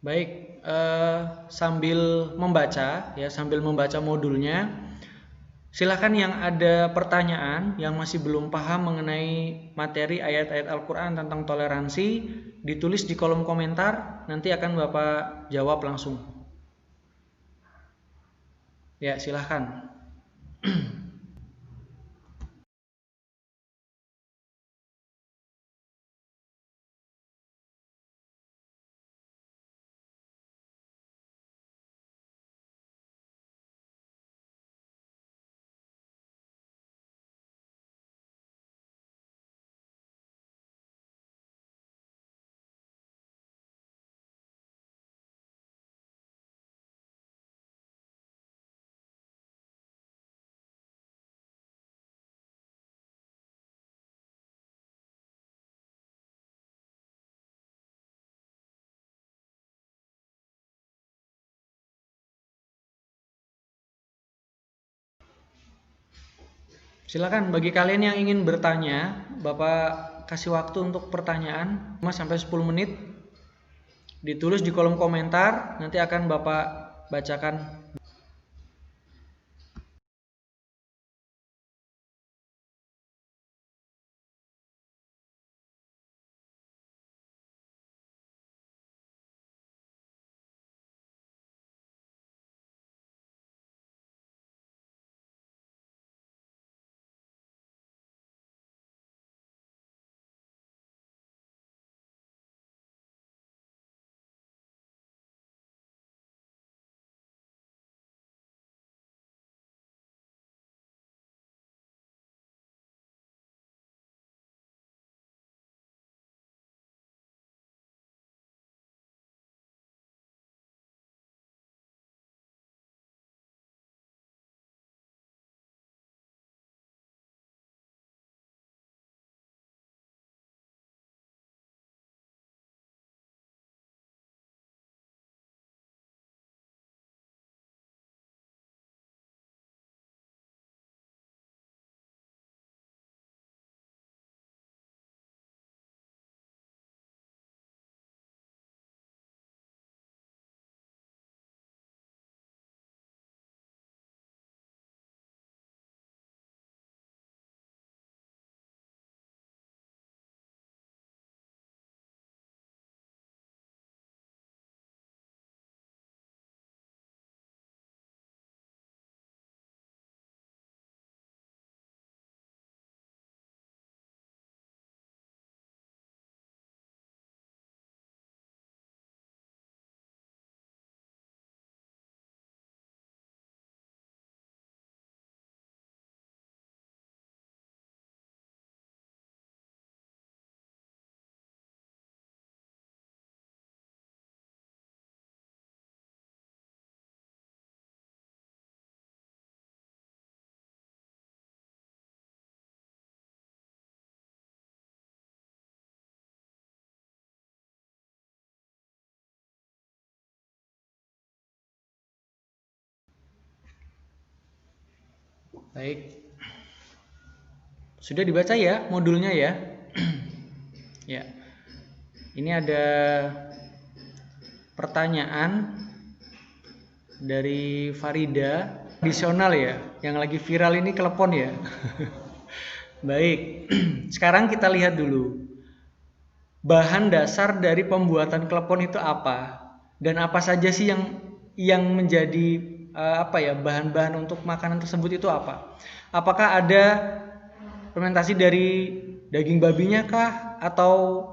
Baik, sambil membaca modulnya, silakan yang ada pertanyaan yang masih belum paham mengenai materi ayat-ayat Al-Quran tentang toleransi, ditulis di kolom komentar, nanti akan Bapak jawab langsung. Ya, silakan. Silakan bagi kalian yang ingin bertanya, Bapak kasih waktu untuk pertanyaan 5-10 menit. Ditulis di kolom komentar, nanti akan Bapak bacakan. Baik. Sudah dibaca ya modulnya ya? Ya. Ini ada pertanyaan dari Farida, tradisional ya, yang lagi viral ini klepon ya. Baik. Sekarang kita lihat dulu. Bahan dasar dari pembuatan klepon itu apa? Dan apa saja sih yang menjadi bahan-bahan untuk makanan tersebut itu apa? Apakah ada fermentasi dari daging babinya kah, atau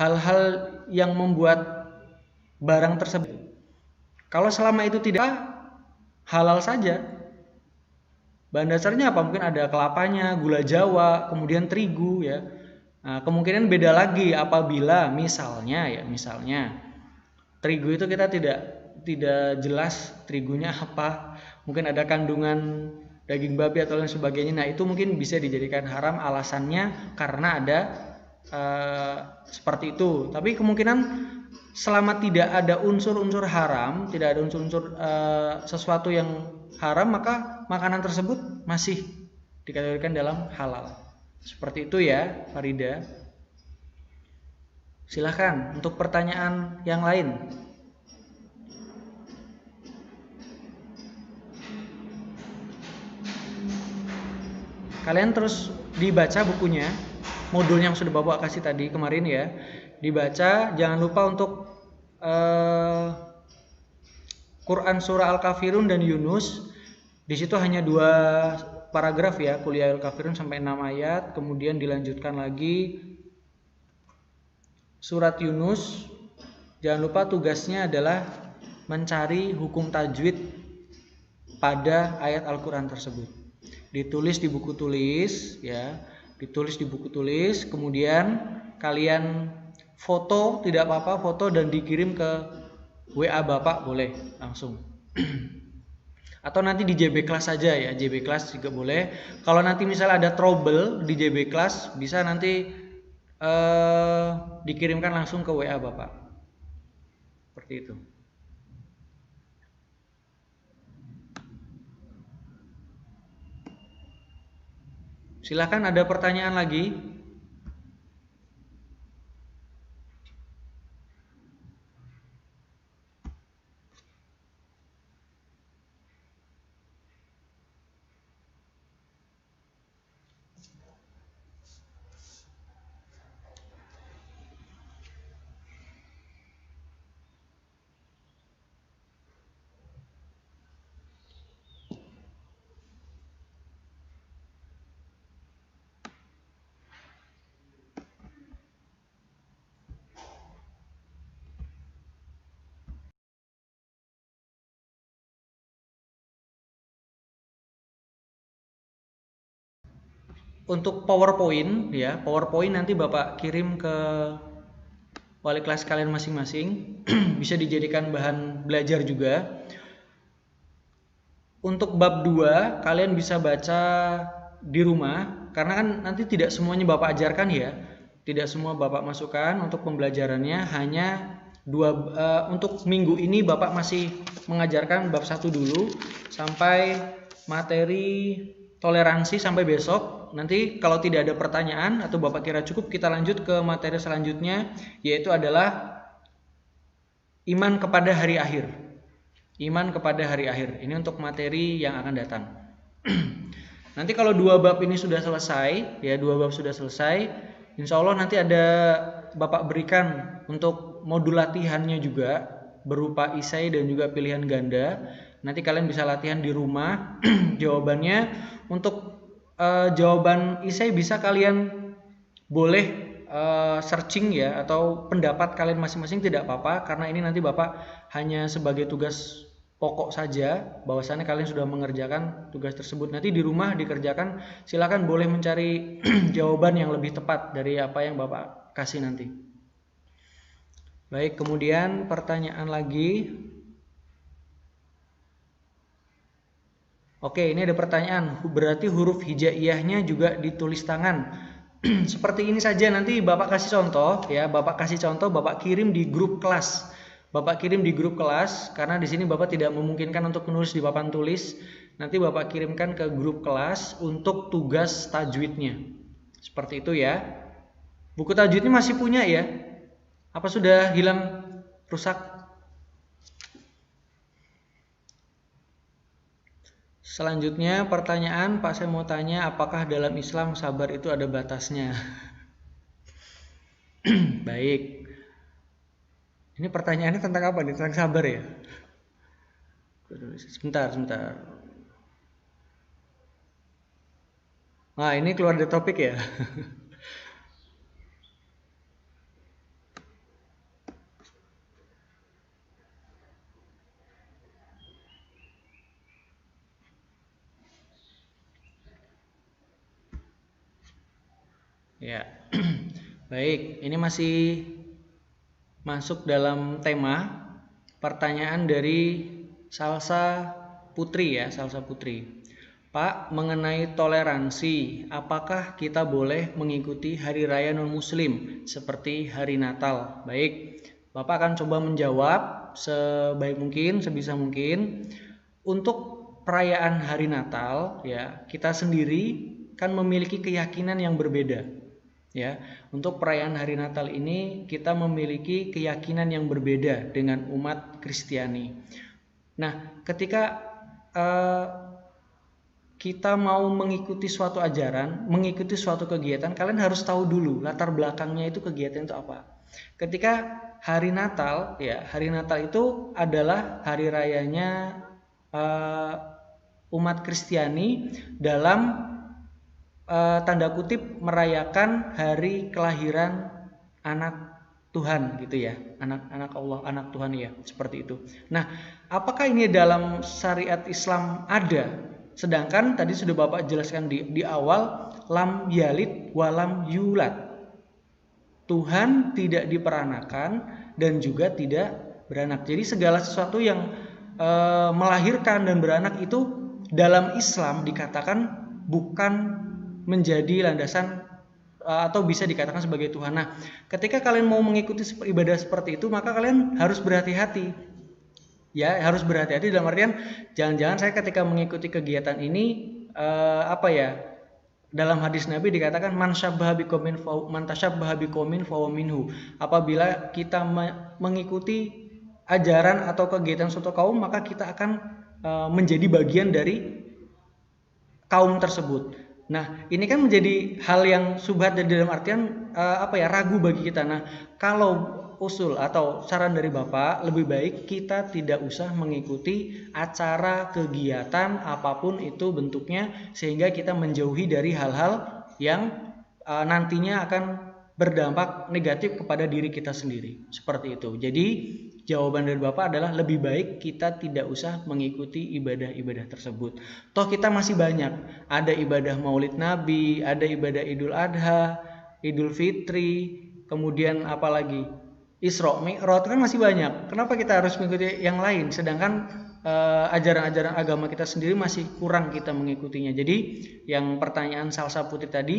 hal-hal yang membuat barang tersebut? Kalau selama itu tidak halal saja. Bahan dasarnya apa? Mungkin ada kelapanya, gula Jawa, kemudian terigu ya. Nah, kemungkinan beda lagi apabila misalnya terigu itu kita tidak jelas terigunya apa, mungkin ada kandungan daging babi atau lain sebagainya. Nah, itu mungkin bisa dijadikan haram alasannya karena ada seperti itu. Tapi kemungkinan selama tidak ada unsur-unsur haram, tidak ada unsur-unsur sesuatu yang haram, maka makanan tersebut masih dikategorikan dalam halal. Seperti itu ya, Farida. Silahkan untuk pertanyaan yang lain. kalian terus dibaca bukunya, modul yang sudah Bapak kasih tadi kemarin ya, dibaca. Jangan lupa untuk Quran surah Al-Kafirun dan Yunus. Di situ hanya 2 paragraf ya, Qul ya ayyuhal kafirun sampai 6 ayat, kemudian dilanjutkan lagi surat Yunus. Jangan lupa tugasnya adalah mencari hukum tajwid pada ayat Al-Qur'an tersebut. Ditulis di buku tulis ya, ditulis di buku tulis, kemudian kalian foto, tidak apa-apa, foto dan dikirim ke WA Bapak boleh langsung. Atau nanti di JB Class saja ya, JB Class juga boleh. Kalau nanti misalnya ada trouble di JB Class, bisa nanti dikirimkan langsung ke WA Bapak. Seperti itu. Silakan, ada pertanyaan lagi? Untuk PowerPoint ya, PowerPoint nanti Bapak kirim ke wali kelas kalian masing-masing. Bisa dijadikan bahan belajar juga. Untuk bab 2 kalian bisa baca di rumah, karena kan nanti tidak semuanya Bapak ajarkan ya. Tidak semua Bapak masukkan untuk pembelajarannya, hanya untuk minggu ini Bapak masih mengajarkan bab 1 dulu sampai materi toleransi sampai besok. Nanti kalau tidak ada pertanyaan atau Bapak kira cukup, kita lanjut ke materi selanjutnya, yaitu adalah iman kepada hari akhir. Iman kepada hari akhir. Ini untuk materi yang akan datang. Nanti kalau 2 bab ini sudah selesai, ya 2 bab sudah selesai, insya Allah nanti ada Bapak berikan untuk modul latihannya juga berupa isai dan juga pilihan ganda. Nanti kalian bisa latihan di rumah. Jawabannya untuk jawaban isai bisa kalian boleh searching ya, atau pendapat kalian masing-masing tidak apa-apa, karena ini nanti Bapak hanya sebagai tugas pokok saja, bahwasannya kalian sudah mengerjakan tugas tersebut. Nanti di rumah dikerjakan, silakan boleh mencari jawaban yang lebih tepat dari apa yang Bapak kasih nanti. Baik, kemudian pertanyaan lagi. Oke, ini ada pertanyaan. Berarti huruf hijaiyahnya juga ditulis tangan. Seperti ini saja, nanti Bapak kasih contoh ya, Bapak kasih contoh, Bapak kirim di grup kelas. Bapak kirim di grup kelas, karena di sini Bapak tidak memungkinkan untuk menulis di papan tulis. Nanti Bapak kirimkan ke grup kelas untuk tugas tajwidnya. Seperti itu ya. Buku tajwidnya masih punya ya? Apa sudah hilang, rusak? Selanjutnya pertanyaan, Pak, saya mau tanya, apakah dalam Islam sabar itu ada batasnya? Baik. Ini pertanyaannya tentang apa nih? Tentang sabar ya? Sebentar. Nah, ini keluar dari topik ya. Ya. Baik, ini masih masuk dalam tema pertanyaan dari Salsa Putri ya, Salsa Putri. Pak, mengenai toleransi, apakah kita boleh mengikuti hari raya non-muslim seperti hari Natal? Baik, Bapak akan coba menjawab sebaik mungkin, sebisa mungkin. Untuk perayaan hari Natal ya, kita sendiri kan memiliki keyakinan yang berbeda. Ya, untuk perayaan hari Natal ini kita memiliki keyakinan yang berbeda dengan umat Kristiani. Nah, ketika kita mau mengikuti suatu ajaran, mengikuti suatu kegiatan, kalian harus tahu dulu latar belakangnya itu kegiatan itu apa. Ketika hari Natal, ya, hari Natal itu adalah hari rayanya umat Kristiani dalam tanda kutip merayakan hari kelahiran anak Tuhan gitu ya, anak Allah, anak Tuhan ya, seperti itu. Nah, apakah ini dalam syariat Islam ada? Sedangkan tadi sudah Bapak jelaskan di awal, lam yalid walam yulad. Tuhan tidak diperanakan dan juga tidak beranak. Jadi segala sesuatu yang melahirkan dan beranak itu dalam Islam dikatakan bukan menjadi landasan atau bisa dikatakan sebagai Tuhan. Nah, ketika kalian mau mengikuti ibadah seperti itu, maka kalian harus berhati-hati. Ya, harus berhati-hati dalam artian jangan-jangan saya ketika mengikuti kegiatan ini dalam hadis Nabi dikatakan man syabbaha biqaumin man tasyabbaha biqaumin fahuwa minhu. Apabila kita mengikuti ajaran atau kegiatan suatu kaum, maka kita akan menjadi bagian dari kaum tersebut. Nah, ini kan menjadi hal yang subhat dalam artian ragu bagi kita. Nah, kalau usul atau saran dari Bapak, lebih baik kita tidak usah mengikuti acara kegiatan apapun itu bentuknya, sehingga kita menjauhi dari hal-hal yang nantinya akan berdampak negatif kepada diri kita sendiri. Seperti itu. Jadi jawaban dari Bapak adalah lebih baik kita tidak usah mengikuti ibadah-ibadah tersebut. Toh kita masih banyak. Ada ibadah Maulid Nabi, ada ibadah Idul Adha, Idul Fitri, kemudian apalagi Isra Mi'raj, kan masih banyak. Kenapa kita harus mengikuti yang lain? Sedangkan ajaran-ajaran agama kita sendiri masih kurang kita mengikutinya. Jadi yang pertanyaan Salsa Putri tadi,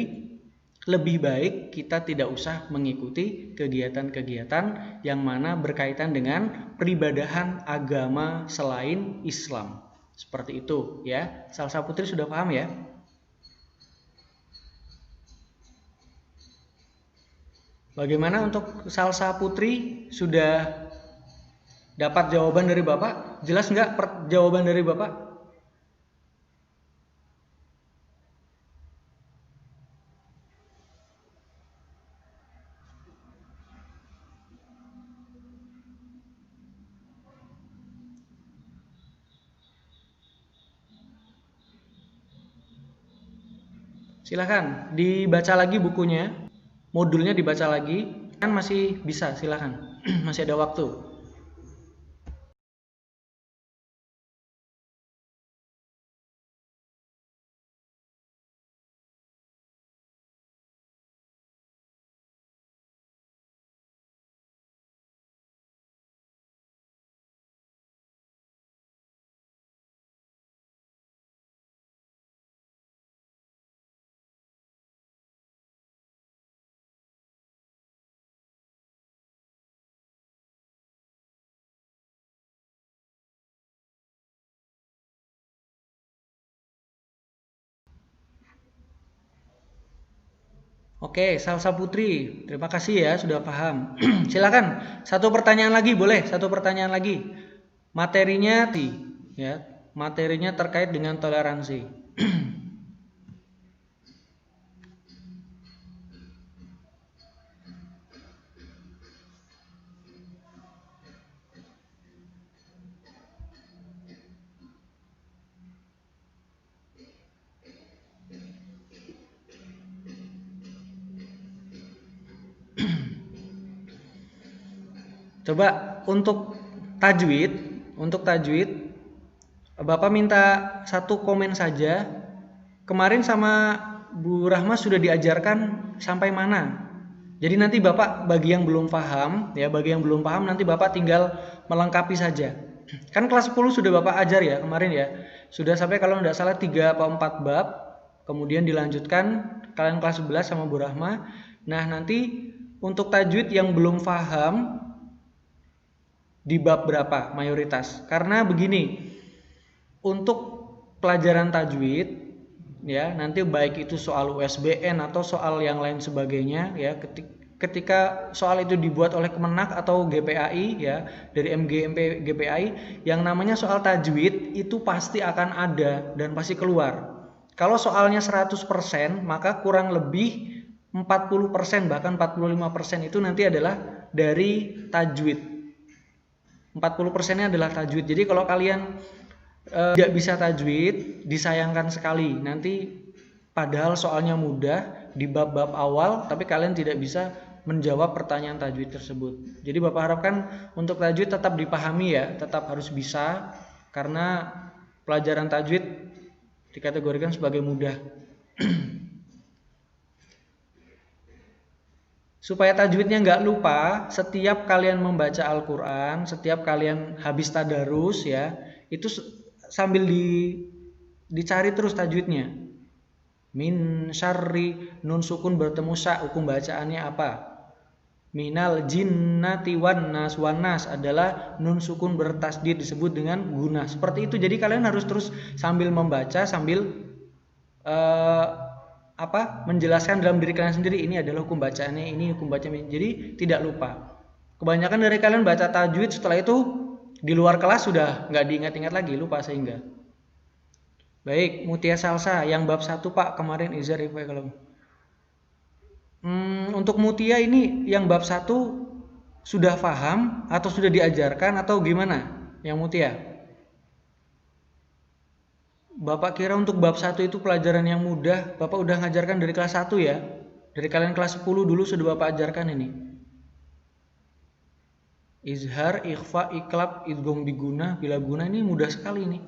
lebih baik kita tidak usah mengikuti kegiatan-kegiatan yang mana berkaitan dengan peribadahan agama selain Islam. Seperti itu ya. Salsa Putri sudah paham ya? Bagaimana untuk Salsa Putri? Sudah dapat jawaban dari Bapak? Jelas nggak jawaban dari Bapak? Silahkan dibaca lagi bukunya. Modulnya dibaca lagi, kan masih bisa, silakan. Masih ada waktu. Oke, Salsa Putri, terima kasih ya sudah paham. Silakan, satu pertanyaan lagi boleh, satu pertanyaan lagi. Materinya ya, materinya terkait dengan toleransi. Coba untuk tajwid, Bapak minta satu komen saja. Kemarin sama Bu Rahma sudah diajarkan sampai mana? Jadi nanti Bapak bagi yang belum paham, nanti Bapak tinggal melengkapi saja. Kan kelas 10 sudah Bapak ajar ya kemarin ya. Sudah sampai kalau tidak salah 3 atau 4 bab. Kemudian dilanjutkan kalian kelas 11 sama Bu Rahma. Nah, nanti untuk tajwid yang belum paham di bab berapa mayoritas? Karena begini, untuk pelajaran tajwid ya, nanti baik itu soal USBN atau soal yang lain sebagainya ya, ketika soal itu dibuat oleh Kemenak atau GPAI ya, dari GPAI, yang namanya soal tajwid itu pasti akan ada dan pasti keluar. Kalau soalnya 100%, maka kurang lebih 40%, bahkan 45% itu nanti adalah dari tajwid. 40%-nya adalah tajwid. Jadi kalau kalian tidak bisa tajwid, disayangkan sekali. Nanti padahal soalnya mudah di bab-bab awal, tapi kalian tidak bisa menjawab pertanyaan tajwid tersebut. Jadi Bapak harapkan untuk tajwid tetap dipahami ya, tetap harus bisa, karena pelajaran tajwid dikategorikan sebagai mudah. Supaya tajwidnya nggak lupa, setiap kalian membaca Al-Quran, setiap kalian habis tadarus ya, itu sambil dicari terus tajwidnya. Min syarri, nun sukun bertemu sya, hukum bacaannya apa? Minal jinnati wan nas adalah nun sukun bertasdid, disebut dengan guna. Seperti itu. Jadi kalian harus terus sambil membaca, sambil menjelaskan dalam diri kalian sendiri, ini adalah hukum bacaannya, ini hukum bacaannya. Jadi tidak lupa. Kebanyakan dari kalian baca tajwid, setelah itu di luar kelas sudah nggak diingat-ingat lagi, lupa sehingga. Baik, Mutia Salsa yang bab 1 Pak, kemarin Izar kalau untuk Mutia ini yang bab 1 sudah paham atau sudah diajarkan atau gimana yang Mutia? Bapak kira untuk bab 1 itu pelajaran yang mudah, Bapak udah ngajarkan dari kelas 1 ya? Dari kalian kelas 10 dulu sudah Bapak ajarkan ini. Izhar, ikhfa, iklab, idgham biguna, bila guna, ini mudah sekali nih.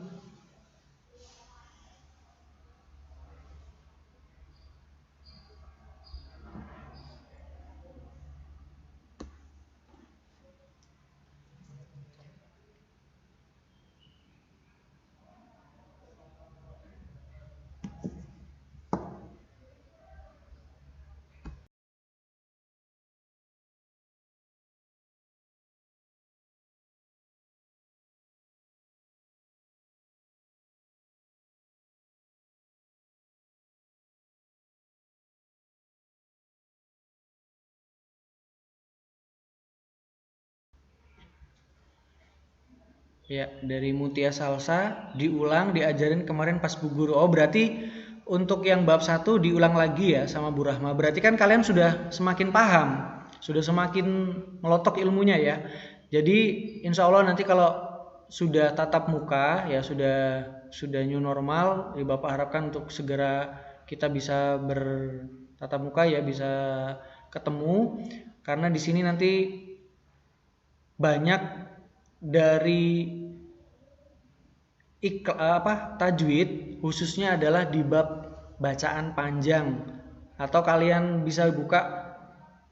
Ya, dari Mutia Salsa diulang, diajarin kemarin pas Bu Guru. Oh, berarti untuk yang bab 1 diulang lagi ya sama Bu Rahma. Berarti kan kalian sudah semakin paham, sudah semakin melotok ilmunya ya. Jadi insya Allah nanti kalau sudah tatap muka ya, sudah new normal, ya Bapak harapkan untuk segera kita bisa bertatap muka ya, bisa ketemu, karena di sini nanti banyak dari tajwid, khususnya adalah di bab bacaan panjang, atau kalian bisa buka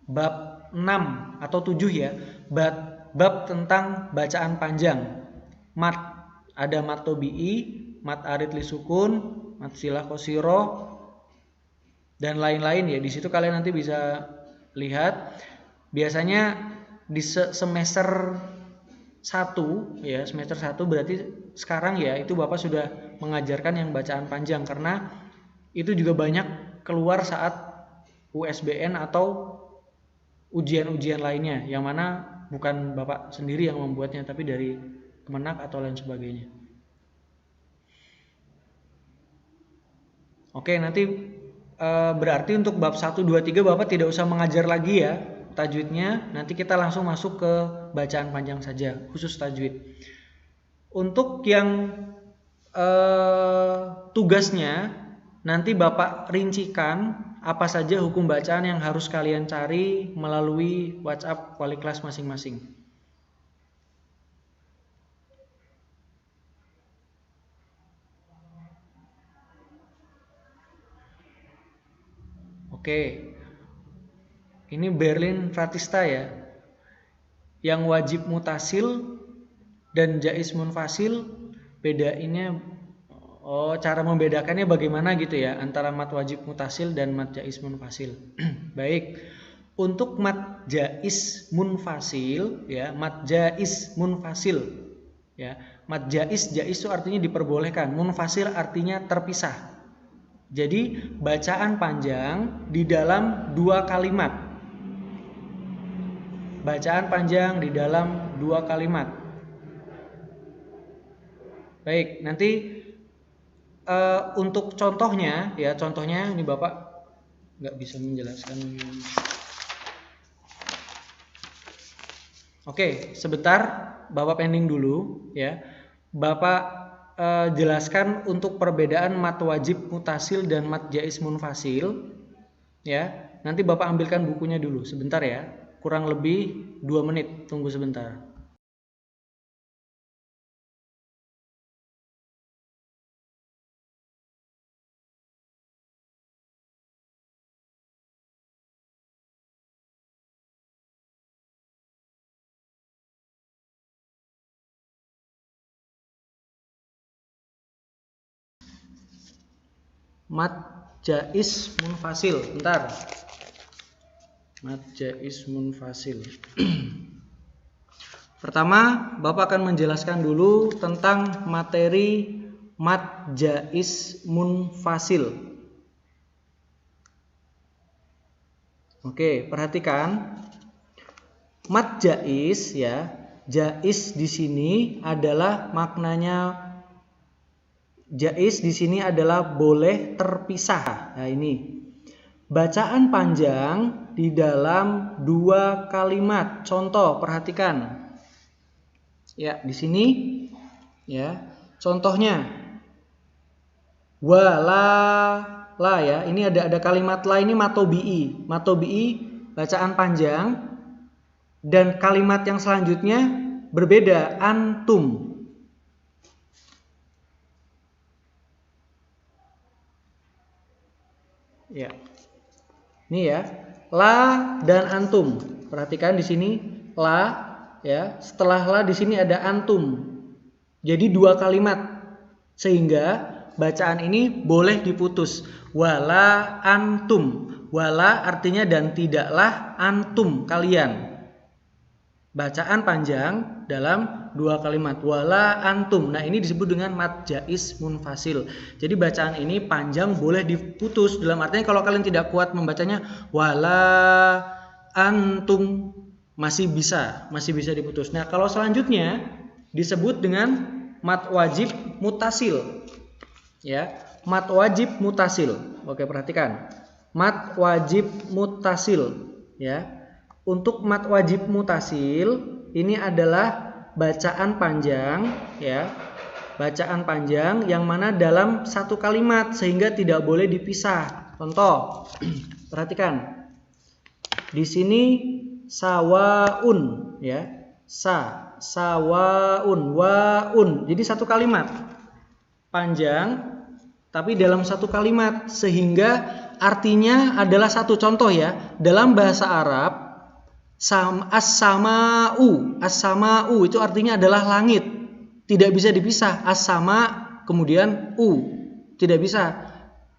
bab 6 atau 7 ya, bab tentang bacaan panjang. Mat, ada mat tobi'i, mat arid li sukun, mat silah qosiro, dan lain-lain ya. Di situ kalian nanti bisa lihat. Biasanya di semester 1 ya, semester 1 berarti sekarang ya, itu Bapak sudah mengajarkan yang bacaan panjang, karena itu juga banyak keluar saat USBN atau ujian-ujian lainnya, yang mana bukan Bapak sendiri yang membuatnya, tapi dari Kemenak atau lain sebagainya. Oke, nanti berarti untuk bab 1, 2, 3 Bapak tidak usah mengajar lagi ya tajwidnya, nanti kita langsung masuk ke bacaan panjang saja, khusus tajwid. Untuk yang tugasnya nanti Bapak rincikan apa saja hukum bacaan yang harus kalian cari melalui WhatsApp wali kelas masing-masing. Oke. Ini Berlin Fratista ya. Yang wajib mutasil dan jaiz munfasil, bedainnya, cara membedakannya bagaimana gitu ya, antara mat wajib mutasil dan mat jaiz munfasil. Baik. Untuk mat jaiz munfasil ya, mat jaiz munfasil ya. Mat jaiz itu artinya diperbolehkan, munfasil artinya terpisah. Jadi bacaan panjang di dalam 2 kalimat. Bacaan panjang di dalam 2 kalimat. Baik, nanti untuk contohnya ya, contohnya ini Bapak nggak bisa menjelaskan. Oke, sebentar Bapak pending dulu ya. Bapak jelaskan untuk perbedaan mat wajib mutasil dan mat jaiz munfasil ya. Nanti Bapak ambilkan bukunya dulu sebentar ya. Kurang lebih 2 menit, tunggu sebentar. Mat jaiz munfasil, bentar. Mat jaiz munfasil. Pertama, Bapak akan menjelaskan dulu tentang materi mat jaiz munfasil. Oke, perhatikan. Mat jaiz ya. Jaiz di sini adalah maknanya, jaiz di sini adalah boleh terpisah. Nah, ini bacaan panjang di dalam 2 kalimat. Contoh, perhatikan. Ya, di sini ya. Contohnya wala la ya. Ini ada kalimat la, ini matobi'i. Matobi'i bacaan panjang, dan kalimat yang selanjutnya berbeda, antum. Ya. Ini ya, la dan antum. Perhatikan di sini la ya, setelah la di sini ada antum. Jadi 2 kalimat. Sehingga bacaan ini boleh diputus. Wala antum. Wala artinya dan tidaklah, antum kalian. Bacaan panjang dalam 2 kalimat, wala antum. Nah, ini disebut dengan mat jaiz munfasil. Jadi bacaan ini panjang boleh diputus. Dalam artinya kalau kalian tidak kuat membacanya wala antum, masih bisa diputus. Nah, kalau selanjutnya disebut dengan mat wajib mutasil. Ya, mat wajib mutasil. Oke, perhatikan. Mat wajib mutasil ya. Untuk mat wajib mutasil ini adalah bacaan panjang ya. Bacaan panjang yang mana dalam 1 kalimat sehingga tidak boleh dipisah. Contoh, perhatikan. Di sini sawaun ya. Sawaun, waun. Jadi 1 kalimat. Panjang tapi dalam 1 kalimat sehingga artinya adalah 1. Contoh ya, dalam bahasa Arab as-sama'u itu artinya adalah langit. Tidak bisa dipisah. As-sama kemudian u. Tidak bisa.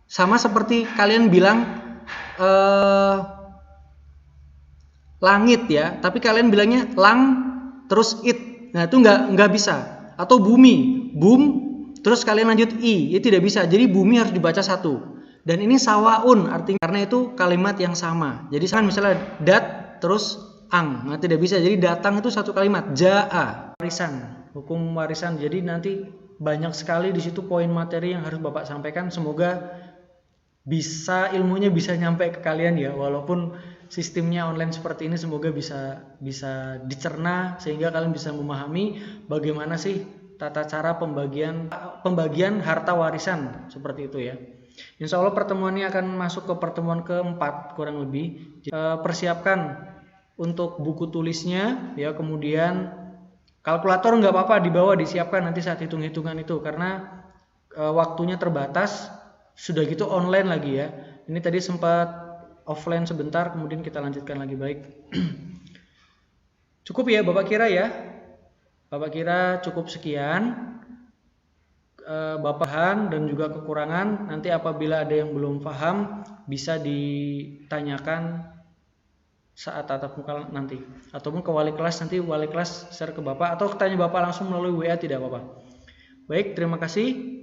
Sama seperti kalian bilang langit ya, tapi kalian bilangnya lang terus it. Nah, itu enggak bisa. Atau bumi, bum terus kalian lanjut i. Itu tidak bisa. Jadi bumi harus dibaca 1. Dan ini sawaun artinya karena itu kalimat yang sama. Jadi misalnya dat terus ang. Nah, tidak bisa. Jadi datang itu 1 kalimat. Jaa. Warisan. Hukum warisan. Jadi nanti banyak sekali di situ poin materi yang harus Bapak sampaikan. Semoga ilmunya bisa nyampe ke kalian ya. Walaupun sistemnya online seperti ini, semoga bisa dicerna sehingga kalian bisa memahami bagaimana sih tata cara pembagian harta warisan seperti itu ya. Insya Allah pertemuan ini akan masuk ke pertemuan ke-4 kurang lebih. Persiapkan untuk buku tulisnya ya, kemudian kalkulator nggak apa-apa dibawa, disiapkan nanti saat hitung-hitungan itu karena waktunya terbatas. Sudah gitu online lagi ya. Ini tadi sempat offline sebentar, kemudian kita lanjutkan lagi. Baik. Cukup ya Bapak kira ya. Bapak kira cukup sekian. Bapahan dan juga kekurangan nanti apabila ada yang belum paham bisa ditanyakan saat tatap muka nanti, ataupun ke wali kelas, nanti wali kelas share ke Bapak atau tanya Bapak langsung melalui WA, tidak apa-apa. Baik, terima kasih.